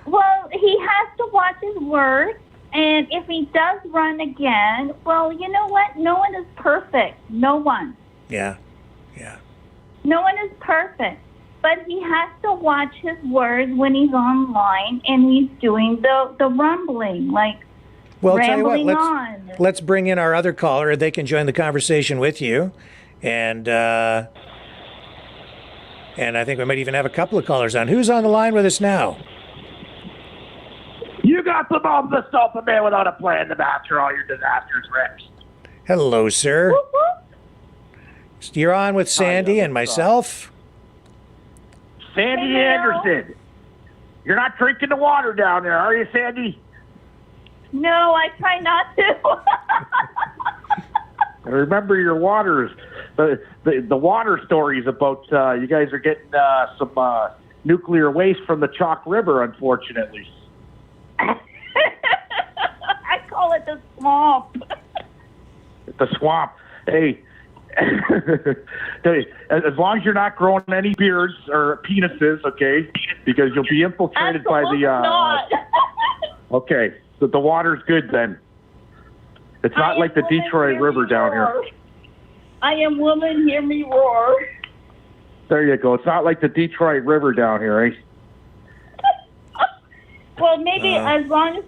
Well, he has to watch his words. And if he does run again, well, you know what? No one is perfect. No one.
Yeah.
No one is perfect. But he has to watch his words when he's online and he's doing the rumbling, like
Well, tell you
rambling
what,
on.
let's bring in our other caller. They can join the conversation with you. And I think we might even have a couple of callers on. Who's on the line with us now?
You got the bomb to stop a man without a plan to master all your disasters, Rex.
Hello, sir. You're on with Sandy and myself.
Sandy Anderson. You're not drinking the water down there, are you, Sandy?
No, I try not to.
I remember your waters. The water stories about you guys are getting some nuclear waste from the Chalk River, unfortunately.
I call it the swamp.
The swamp. Hey, as long as you're not growing any beards or penises, okay? Because you'll be infiltrated by the.
Not.
Okay, so the water's good then. It's not like the Detroit River down here.
I am woman, hear me roar.
There you go. It's not like the Detroit River down here, eh?
Well, maybe as long as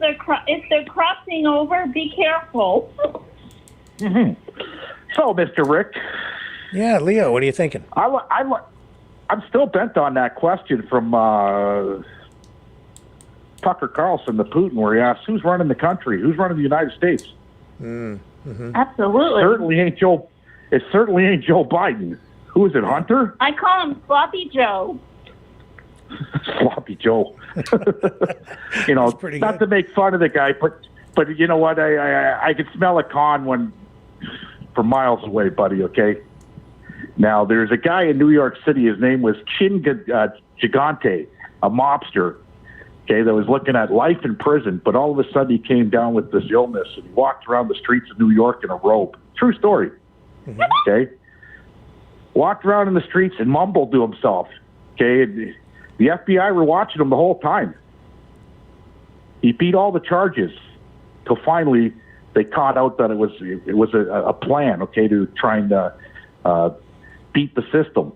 if they're crossing over, be careful.
So, Mr. Rick.
Yeah, Leo, what are you thinking?
I'm still bent on that question from Tucker Carlson to Putin, where he asks, "Who's running the country? Who's running the United States?"
Absolutely.
It certainly ain't Joe Biden. Who is it, Hunter?
I call him Sloppy Joe.
Sloppy Joe. Not to make fun of the guy, but you know what? I could smell a con from miles away, buddy. Okay. Now there's a guy in New York City. His name was Chin Gigante, a mobster. Okay, that was looking at life in prison, but all of a sudden he came down with this illness and he walked around the streets of New York in a robe. True story. Okay. Walked around in the streets and mumbled to himself. Okay. The FBI were watching him the whole time. He beat all the charges till finally they caught out that it was a plan, okay, to try and beat the system.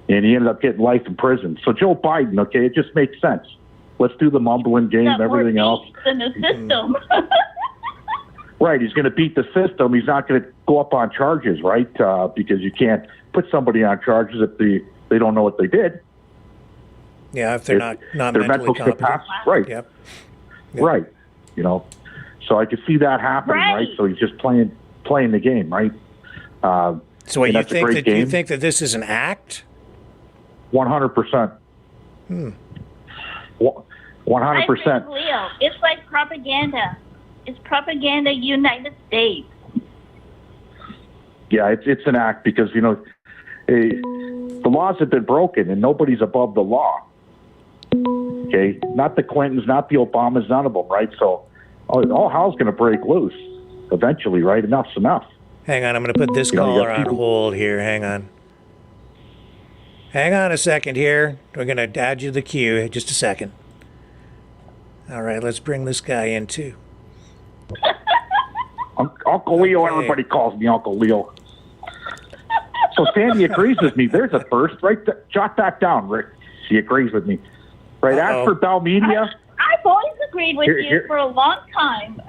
And he ended up getting life in prison. So Joe Biden, okay, it just makes sense. Let's do the mumbling game, everything else.
In the system.
Right, he's going to beat the system. He's not going to go up on charges, right? Because you can't put somebody on charges if they don't know what they did.
Yeah, if they're not mentally competent.
Right.
Yep.
Right. So I could see that happening, right? So he's just playing the game, right?
So what, you think that this is an act?
100%. 100%.
Leo, it's like propaganda. It's propaganda, United States.
Yeah, it's an act because the laws have been broken and nobody's above the law. Okay, not the Clintons, not the Obamas, none of them, right? So all hell's going to break loose eventually, right? Enough's enough.
Hang on, I'm going to put this caller on hold here. Hang on. Hang on a second here. We're going to add you to the queue. Just a second. All right, let's bring this guy in too.
Uncle Leo, everybody calls me Uncle Leo. So Sandy agrees with me. There's a first, right? Jot that down, Rick. She agrees with me. Right, as for Bell Media...
I've always agreed with you for a long time.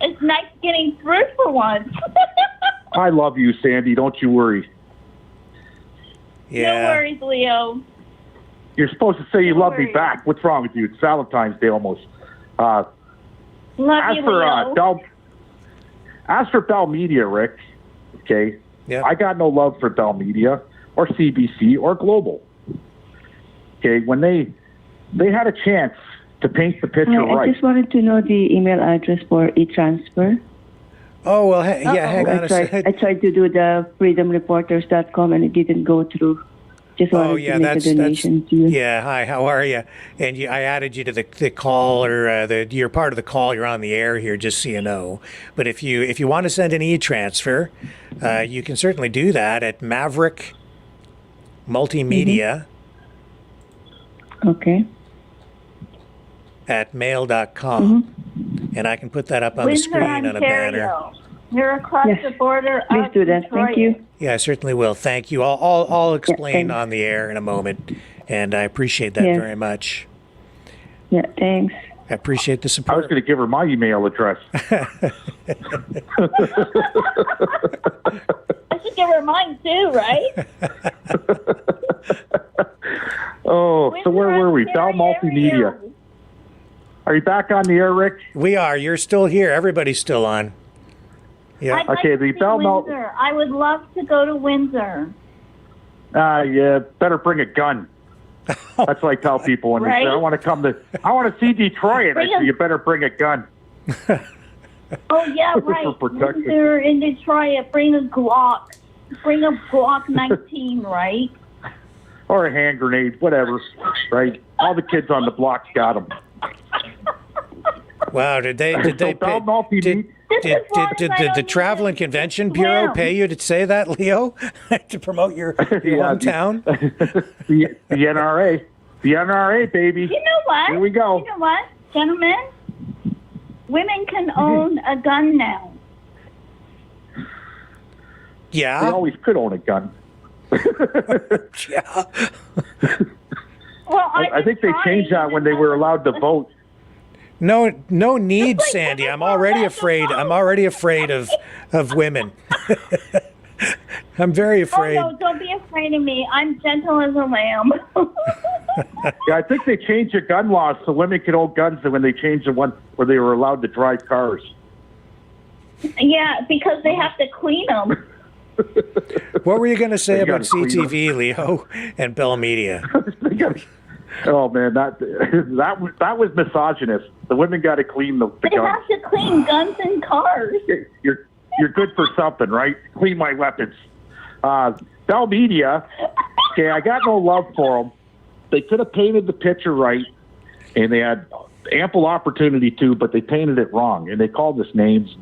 It's nice getting through for once.
I love you, Sandy. Don't you worry.
No worries, Leo.
You're supposed to say you love me back. What's wrong with you? It's Valentine's Day almost.
Love you, Leo.
As for Bell Media, Rick, okay, I got no love for Bell Media or CBC or Global. Okay, when they had a chance to paint the picture right.
I just wanted to know the email address for e-transfer.
Oh, well, hang on a second.
I tried to do the freedomreporters.com and it didn't go through. Just wanted to make a donation to you.
Yeah, hi, how are you? And I added you to the call, or you're part of the call. You're on the air here, just so you know. But if you want to send an e-transfer, you can certainly do that at Maverick Multimedia.
Okay.
At mail.com. And I can put that up on the screen on a banner.
You're across the border.
Please do that. Thank you.
Yeah, I certainly will. Thank you. I'll explain on the air in a moment, and I appreciate that very much.
Yeah, thanks.
I appreciate the support.
I was going to give her my email address.
I should give her mine too, right?
So where were we? Bell Multimedia. Are you back on the air, Rick?
We are. You're still here. Everybody's still on. Yeah.
I'd like to see Windsor. I would love to go to Windsor.
Yeah, better bring a gun. That's what I tell people when they say, I want to see Detroit. I say, you better bring a gun.
Oh, yeah, right. Windsor in Detroit, bring a Glock. Bring a Glock 19, right?
Or a hand grenade, whatever, right? All the kids on the block's got them.
Wow, did the Travel and Convention Bureau pay you to say that, Leo, to promote your hometown?
The NRA, baby.
You know what?
Here we go.
You know what, gentlemen? Women can own a gun now.
Yeah.
They always could own a gun.
Yeah.
Well,
I think they changed that when they were allowed to vote.
No need, Sandy. I'm already afraid. I'm already afraid of women. I'm very afraid.
Oh, no, don't be afraid of me. I'm gentle as a lamb.
Yeah, I think they changed the gun laws so women could own guns when they changed the one where they were allowed to drive cars.
Yeah, because they have to clean them.
What were you going to say about CTV, Leo, and Bell Media?
Oh man, that was misogynist. The women got to clean the
They
guns.
have to clean guns and cars.
You're good for something, right? Clean my weapons. Bell Media, okay, I got no love for them. They could have painted the picture right, and they had ample opportunity to, but they painted it wrong, and they called us names,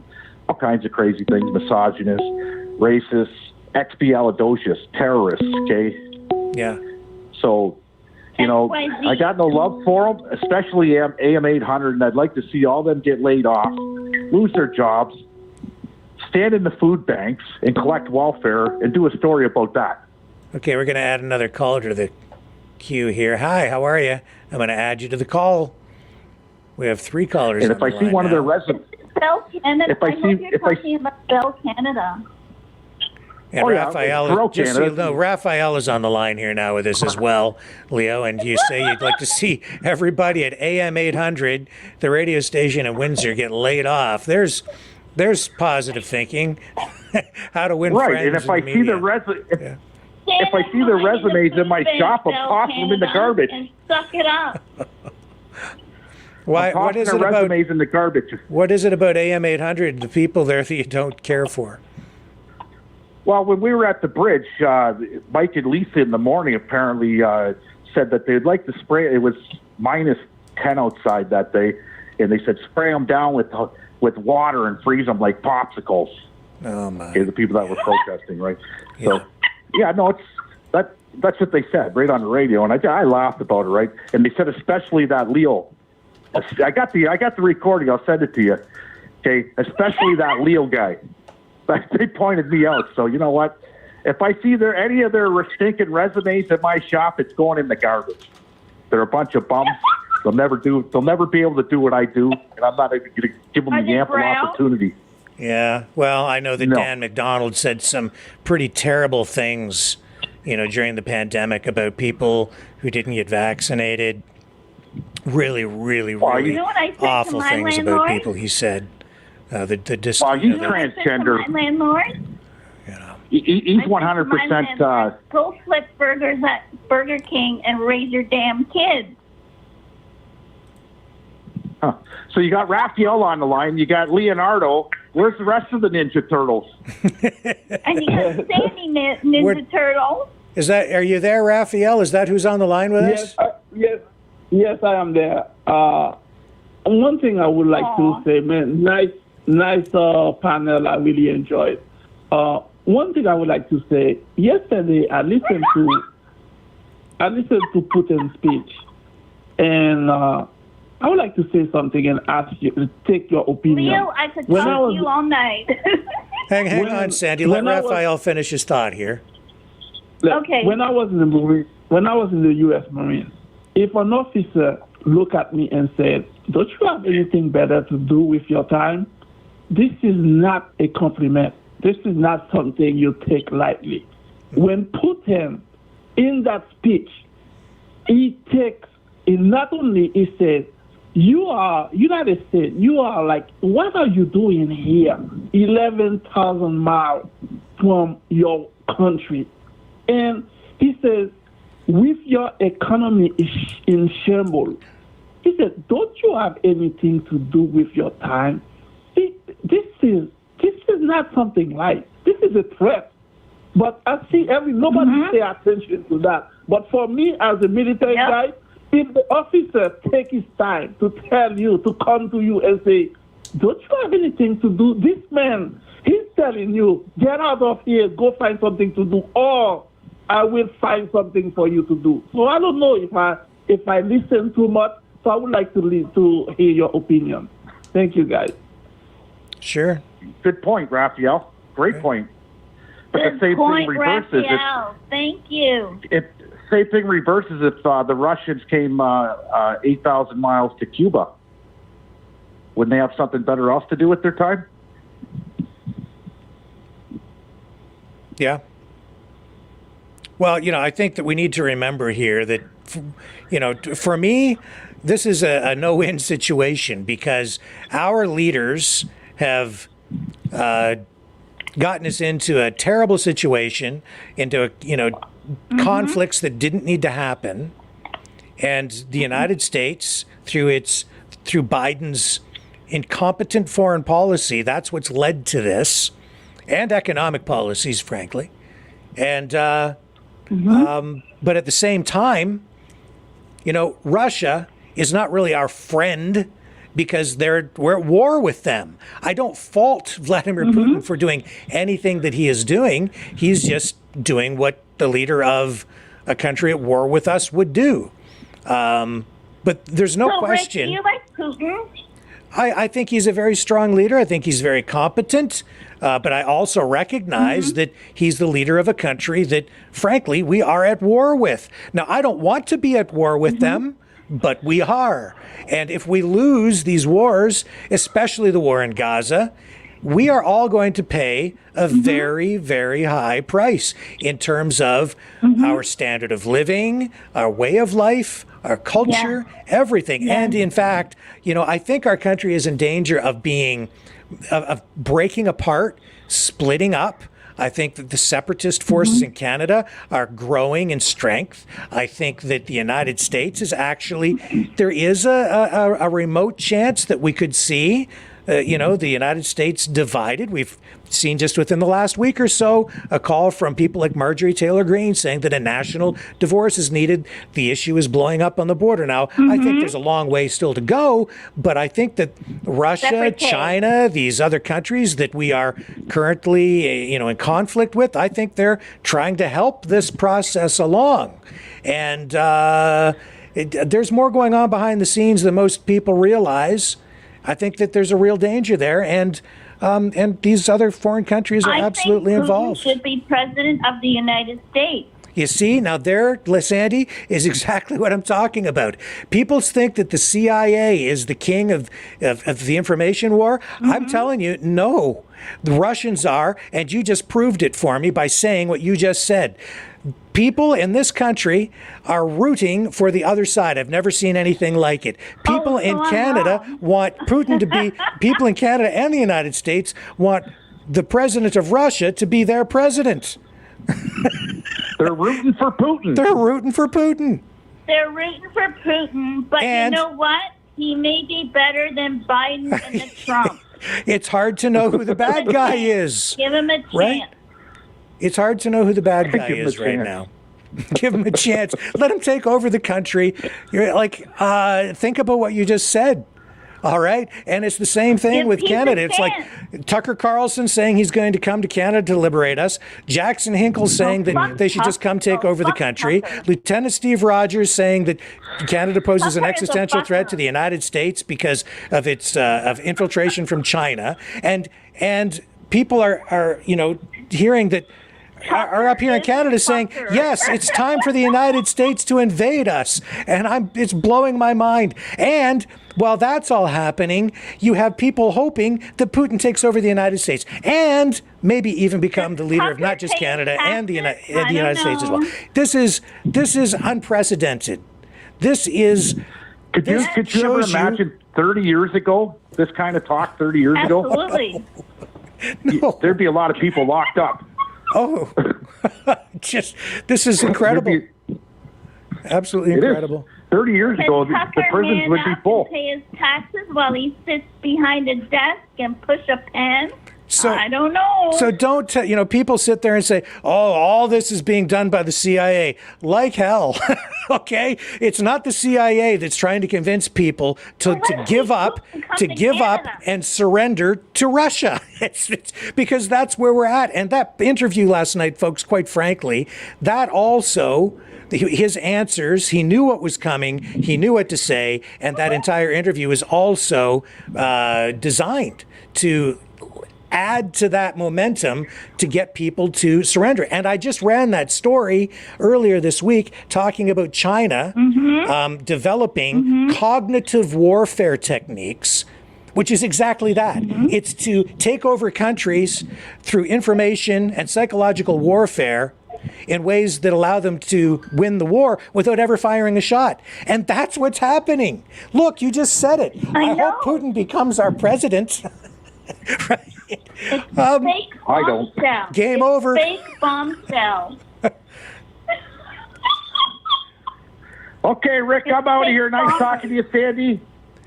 all kinds of crazy things, misogynist, racist, expialidocious, terrorists, okay?
Yeah.
So, you know, I got no love for them, especially AM 800, and I'd like to see all them get laid off, lose their jobs, stand in the food banks and collect welfare and do a story about that.
Okay, we're going to add another caller to the queue here. Hi, how are you? I'm going to add you to the call. We have 3 callers.
And if I see one of their resumes,
Bell Canada. I hope you're talking about Bell Canada.
And Raphael is on the line here now with us as well, Leo. And you say you'd like to see everybody at AM 800, the radio station in Windsor, get laid off. There's positive thinking. How to win friends.
Right, and if I see the if I see the resumes in my shop, I'm tossing them in the garbage.
And suck it up.
What is it about
resumes in the garbage?
What is it about AM 800? The people there that you don't care for?
Well, when we were at the bridge, Mike and Lisa in the morning apparently said that they'd like to spray. It was -10 outside that day, and they said spray them down with water and freeze them like popsicles.
Oh my!
Okay, the people that were protesting, right? Yeah. So, yeah, no, that's what they said right on the radio, and I laughed about it, right? And they said especially that Leo I got the recording. I'll send it to you. Okay, especially that Leo guy. They pointed me out. So you know what? If I see any of their stinking resumes at my shop, it's going in the garbage. They're a bunch of bums. They'll never be able to do what I do, and I'm not going to give them the ample opportunity.
Yeah. Well, I know that Dan McDonald said some pretty terrible things, during the pandemic about people who didn't get vaccinated. Really, really, really awful things about people. He said he's
transgender.
My landlord.
He's 100%.
Go flip burgers at Burger King and raise your damn kids.
Huh. So you got Raphael on the line. You got Leonardo. Where's the rest of the Ninja Turtles?
And you got Sandy Ninja Turtle.
Are you there, Raphael? Is that who's on the line with us?
Yes, I am there. One thing I would like to say, man, nice panel. I really enjoyed. One thing I would like to say. Yesterday, I listened to Putin's speech, and I would like to say something and ask you to take your opinion.
Leo, I could talk to you all night.
Hang on, Sandy. Let Raphael finish his thought here.
Okay.
When I was in the U.S. Marines, if an officer looked at me and said, "Don't you have anything better to do with your time?" This is not a compliment. This is not something you take lightly. When Putin, in that speech, he not only he said, "You are United States. You are like, what are you doing here? 11,000 miles from your country." And he says, "With your economy in shambles," he said, "Don't you have anything to do with your time?" See, this is not something light. This is a threat. But I see nobody pay attention to that. But for me, as a military guy, if the officer take his time to tell you, to come to you and say, "Don't you have anything to do?" This man, he's telling you, "Get out of here, go find something to do," or "I will find something for you to do." So I don't know if I listen too much. So I would like to hear your opinion. Thank you, guys.
Sure.
Good point, Raphael. Great point. But the same thing reverses.
Raphael. Thank you.
Same thing reverses if the Russians came 8,000 miles to Cuba. Wouldn't they have something better else to do with their time?
Yeah. Well, I think that we need to remember here that, for me, this is a no-win situation because our leaders have gotten us into a terrible situation, into conflicts that didn't need to happen, and the United States, through Biden's incompetent foreign policy, that's what's led to this, and economic policies, frankly, and but at the same time, Russia is not really our friend because we're at war with them. I don't fault Vladimir Putin for doing anything that he is doing. He's just doing what the leader of a country at war with us would do. But there's no question.
Rick, do you like Putin?
I think he's a very strong leader. I think he's very competent. But I also recognize that he's the leader of a country that, frankly, we are at war with. Now, I don't want to be at war with them, but we are. And if we lose these wars, especially the war in Gaza, we are all going to pay a very, very high price in terms of our standard of living, our way of life, our culture, everything. And in fact, I think our country is in danger of of breaking apart, splitting up. I think that the separatist forces in Canada are growing in strength. I think that the United States is there is a remote chance that we could see the United States divided. We've seen just within the last week or so a call from people like Marjorie Taylor Greene saying that a national divorce is needed. The issue is blowing up on the border. Now, I think there's a long way still to go, but I think that Russia, China, these other countries that we are currently, in conflict with, I think they're trying to help this process along. And there's more going on behind the scenes than most people realize. I think that there's a real danger there, and these other foreign countries are absolutely involved.
I think Putin should be president of the United States.
You see, now there, Sandy, is exactly what I'm talking about. People think that the CIA is the king of the information war. Mm-hmm. I'm telling you, no. The Russians are, and you just proved it for me by saying what you just said. People in this country are rooting for the other side. I've never seen anything like it. People in Canada want Putin to be, people in Canada and the United States want the president of Russia to be their president.
They're rooting for Putin.
They're rooting for Putin.
They're rooting for Putin, but you know what? He may be better than Biden and the Trump.
It's hard to know who the bad guy is.
Give him a chance.
Right? It's hard to know who the bad guy is right now. Give him a chance. Let him take over the country. You're like, think about what you just said. All right. And it's the same thing with Canada. It's like Tucker Carlson saying he's going to come to Canada to liberate us. Jackson Hinkle saying that they should just come take over the country. Lieutenant Steve Rogers saying that Canada poses an existential threat to the United States because of its of infiltration from China. And people are hearing that are up here in Canada saying, yes, it's time for the United States to invade us. And it's blowing my mind. And while that's all happening, you have people hoping that Putin takes over the United States and maybe even become the leader of not just Canada and the United States as well. This is unprecedented. This is.
Could you ever imagine 30 years ago, this kind of talk 30 years ago?
Absolutely.
No.
There'd be a lot of people locked up.
Oh, this is incredible. Absolutely incredible.
30 years ago, the prisons would be full.
Pay his taxes while he sits behind a desk and push a pen.
So,
I don't know.
So don't, people sit there and say, oh, all this is being done by the CIA. Like hell, okay? It's not the CIA that's trying to convince people to give up and surrender to Russia. It's because that's where we're at. And that interview last night, folks, quite frankly, that also, his answers, he knew what was coming, he knew what to say, and that entire interview is also designed to add to that momentum to get people to surrender. And I just ran that story earlier this week talking about China developing cognitive warfare techniques, which is exactly that. It's to take over countries through information and psychological warfare in ways that allow them to win the war without ever firing a shot. And that's what's happening. Look, you just said it. I hope Putin becomes our president. Right?
It's fake bombshell.
Game over.
Fake bombshell.
Okay, Rick, I'm out of here. Nice talking to you, Sandy.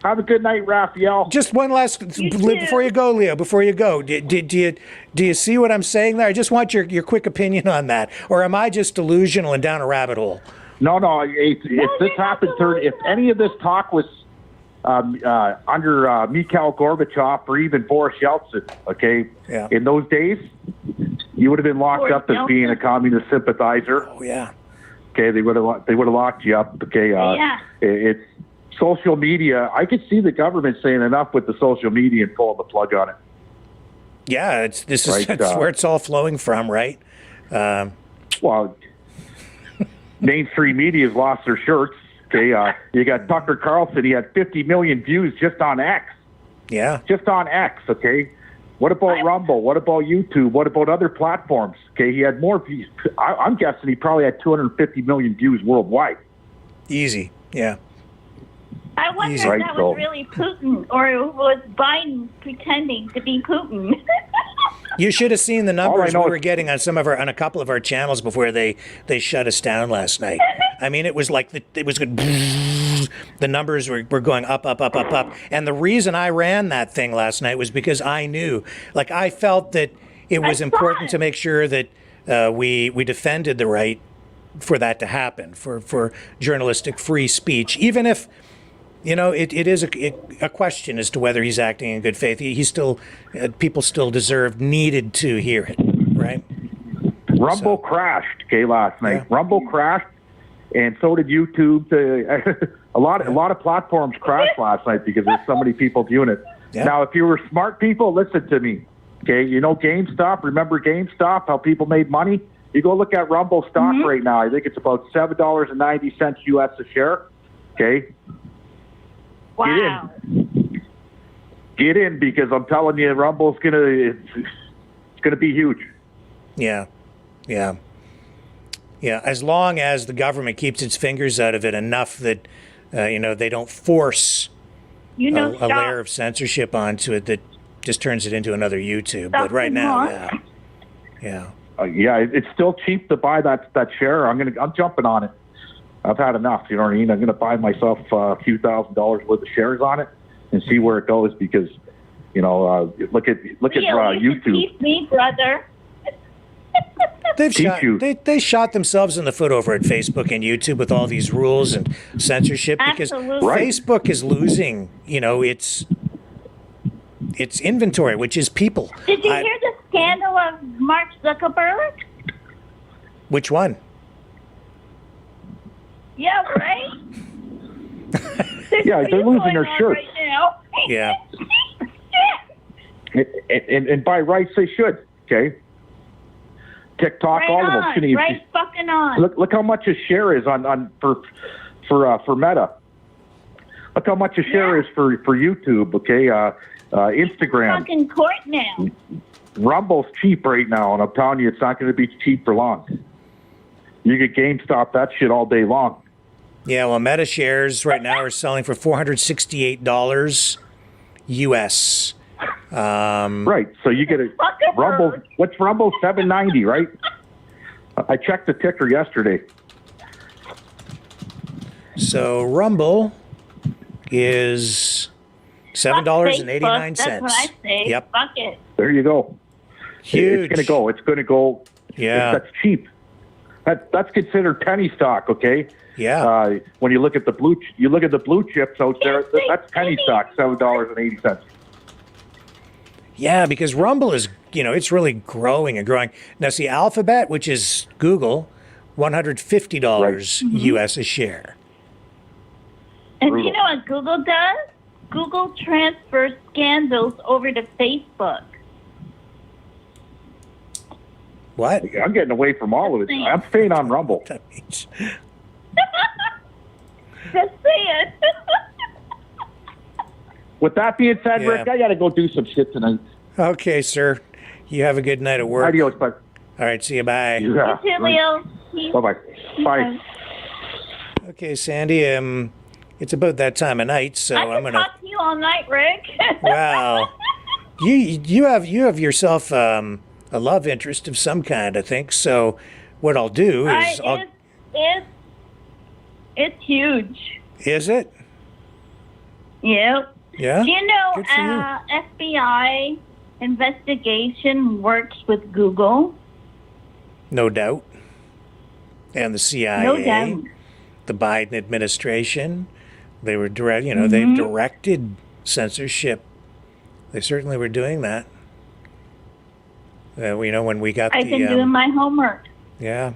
Have a good night, Raphael.
Just one last before you go, Leo. Before you go, do you see what I'm saying there? I just want your quick opinion on that, or am I just delusional and down a rabbit hole?
No. If this happened, if any of this talk was under Mikhail Gorbachev or even Boris Yeltsin, okay, in those days, you would have been locked up as being a communist sympathizer.
Oh yeah.
Okay, they would have locked you up. Okay, it's social media. I could see the government saying enough with the social media and pulling the plug on it.
Yeah, that's where it's all flowing from, right?
Well, mainstream media's lost their shirts. Okay, you got Tucker Carlson. He had 50 million views just on X.
Yeah.
Just on X, okay? What about Rumble? What about YouTube? What about other platforms? Okay, he had more views. I'm guessing he probably had 250 million views worldwide.
Easy, yeah.
I wonder if that was really Putin or it was Biden pretending to be Putin.
You should have seen the numbers we were getting on on a couple of our channels before they shut us down last night. I mean, it was like the numbers were going up. And the reason I ran that thing last night was because I knew, I felt that it was important to make sure that we defended the right for that to happen, for journalistic free speech, even if. It is a question as to whether he's acting in good faith. He still, people still needed to hear it, right?
Rumble crashed, last night. Yeah. Rumble crashed, and so did YouTube. A lot of platforms crashed last night because there's so many people viewing it.
Yeah.
Now, if you were smart people, listen to me. Okay, you know GameStop. Remember GameStop? How people made money? You go look at Rumble stock right now. I think it's about $7.90 US a share. Okay.
Wow.
Get in because I'm telling you, Rumble's it's gonna be huge.
Yeah. As long as the government keeps its fingers out of it enough that they don't force a layer of censorship onto it that just turns it into another YouTube. But right now, yeah.
It's still cheap to buy that share. I'm jumping on it. I've had enough. You know what I mean? I'm going to buy myself a few $1,000s worth of shares on it and see where it goes because, look at YouTube.
Teach me, brother.
They shot themselves in the foot over at Facebook and YouTube with all these rules and censorship because Facebook is losing, its inventory, which is people.
Did you hear the scandal of Mark Zuckerberg?
Which one?
Yeah, right?
Yeah, they're losing their shirts.
Right now.
Yeah.
And by rights, they should, okay? TikTok,
right
all of them.
On, right fucking on.
Look how much a share is for Meta. Look how much a share is for YouTube, okay? Instagram.
Fucking court now.
Rumble's cheap right now, and I'm telling you, it's not going to be cheap for long. You get GameStop, that shit all day long.
Yeah, well, Meta shares right now are selling for $468 US.
Right, so you get a Rumble. What's Rumble? $7.90, right? I checked the ticker yesterday.
So Rumble is $7.89.
That's what I say.
Yep.
Fuck it.
There you go.
Huge.
It's going to go.
Yeah.
That's cheap. That's considered penny stock, okay?
Yeah.
When you look at the blue chips out there, that's penny stock, $7.80.
Yeah, because Rumble is, it's really growing and growing. Now, see, Alphabet, which is Google, $150 US a share.
And you know what Google does? Google transfers scandals over to Facebook.
What?
I'm getting away from all of it. I'm staying on Rumble.
Just say it.
With that being said, Rick, I got to go do some shit tonight.
Okay, sir. You have a good night at work.
Adios, bye.
All right, see you. Bye.
Yeah.
You too, Leo.
Bye-bye. Bye.
Okay, Sandy, it's about that time of night, so I'm going to
talk to you all night, Rick.
Wow. You have yourself a love interest of some kind, I think. So what I'll do is
it's huge.
Is it?
Yep.
Yeah.
Do you know
Good for you.
FBI investigation works with Google?
No doubt. And the CIA.
No doubt.
The Biden administration. They were they've directed censorship. They certainly were doing that. When we got
I've been doing my homework.
Yeah.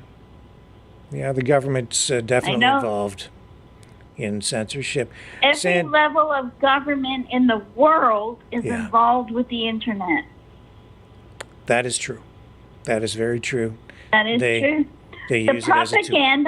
Yeah, the government's definitely involved in censorship.
Every level of government in the world is involved with the internet.
That is true. That is very true.
That is true.
They use it as a tool.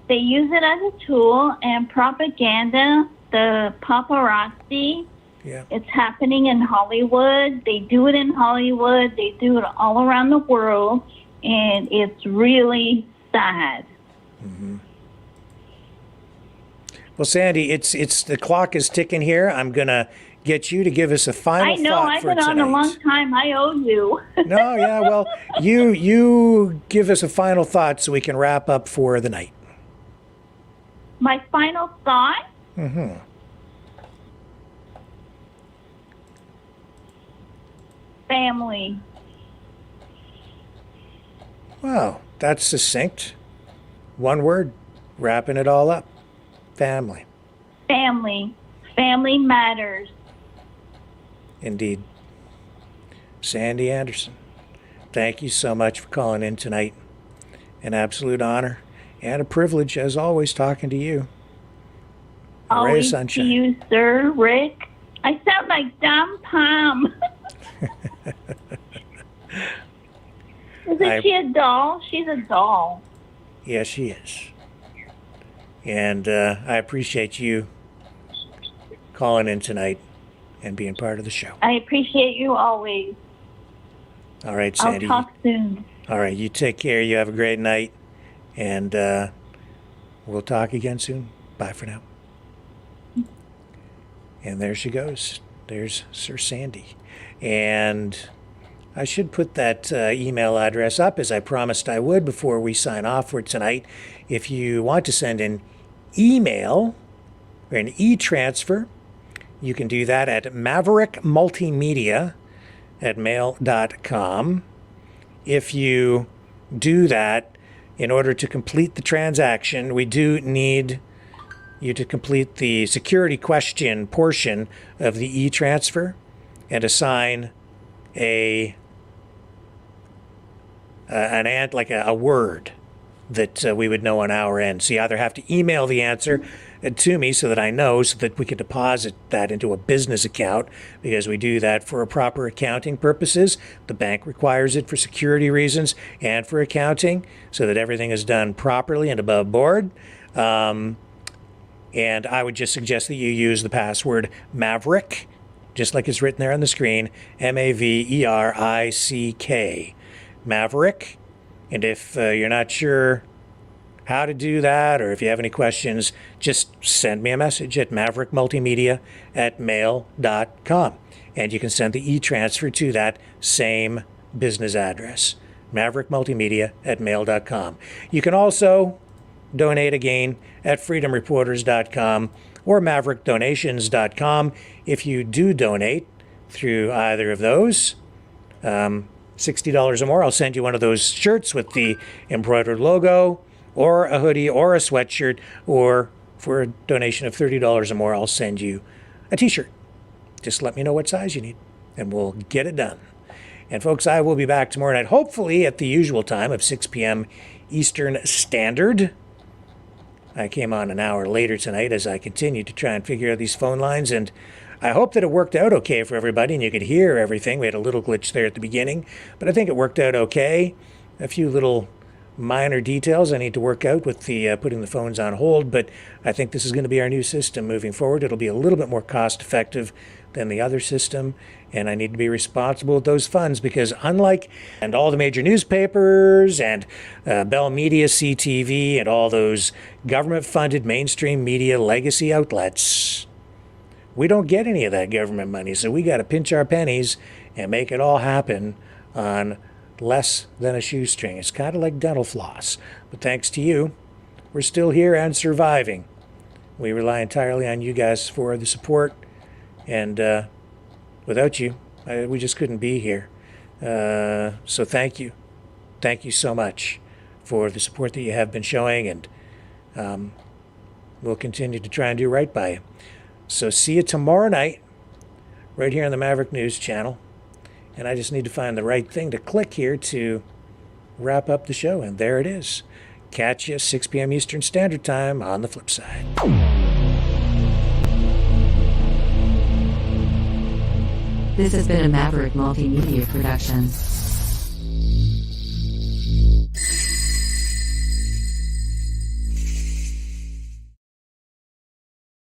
They use it as a tool, and propaganda, the paparazzi, it's happening in Hollywood. They do it in Hollywood. They do it all around the world, and it's really sad.
Mm-hmm. Well, Sandy, it's the clock is ticking here. I'm gonna get you to give us a final thought for tonight.
I've been on a long time. I owe you.
No, yeah, well, you give us a final thought so we can wrap up for the night.
My final thought?
Mm-hmm.
Family.
Wow, that's succinct. One word, wrapping it all up. Family.
Family. Family matters.
Indeed. Sandy Anderson, thank you so much for calling in tonight. An absolute honor. And a privilege, as always, talking to you. A ray of
Always to
sunshine.
you, sir, Rick. I sound like Dom Palm. Isn't she a doll? She's a doll.
Yes, she is. And I appreciate you calling in tonight and being part of the show.
I appreciate you always.
All right, Sandy.
I'll talk soon.
All right, you take care. You have a great night. And we'll talk again soon. Bye for now. And there she goes. There's Sir Sandy. And I should put that email address up, as I promised I would, before we sign off for tonight. If you want to send an email or an e-transfer, you can do that at maverickmultimedia@mail.com. If you do that, in order to complete the transaction, we do need you to complete the security question portion of the e-transfer and assign a word that we would know on our end. So you either have to email the answer to me so that I know, so that we can deposit that into a business account, because we do that for proper accounting purposes. The bank requires it for security reasons and for accounting, so that everything is done properly and above board. And I would just suggest that you use the password Maverick, just like it's written there on the screen, Maverick, Maverick. And if you're not sure how to do that, or if you have any questions, just send me a message at maverickmultimedia@mail.com. And you can send the e-transfer to that same business address, maverickmultimedia@mail.com. You can also donate again at freedomreporters.com or maverickdonations.com. If you do donate through either of those, $60 or more, I'll send you one of those shirts with the embroidered logo, or a hoodie, or a sweatshirt, or for a donation of $30 or more, I'll send you a t-shirt. Just let me know what size you need, and we'll get it done. And folks, I will be back tomorrow night, hopefully at the usual time of 6 p.m. Eastern Standard. I came on an hour later tonight as I continued to try and figure out these phone lines, and I hope that it worked out okay for everybody and you could hear everything. We had a little glitch there at the beginning, but I think it worked out okay. A few little minor details I need to work out with the putting the phones on hold, but I think this is going to be our new system moving forward. It'll be a little bit more cost effective than the other system, and I need to be responsible with those funds, because unlike and all the major newspapers and Bell Media, CTV, and all those government-funded mainstream media legacy outlets, we don't get any of that government money, so we got to pinch our pennies and make it all happen on less than a shoestring. It's kind of like dental floss, but thanks to you, we're still here and surviving. We rely entirely on you guys for the support, and without you, we just couldn't be here. So thank you. Thank you so much for the support that you have been showing, and we'll continue to try and do right by you. So see you tomorrow night, right here on the Maverick News Channel. And I just need to find the right thing to click here to wrap up the show. And there it is. Catch you 6 p.m. Eastern Standard Time on the flip side.
This has been a Maverick Multimedia production.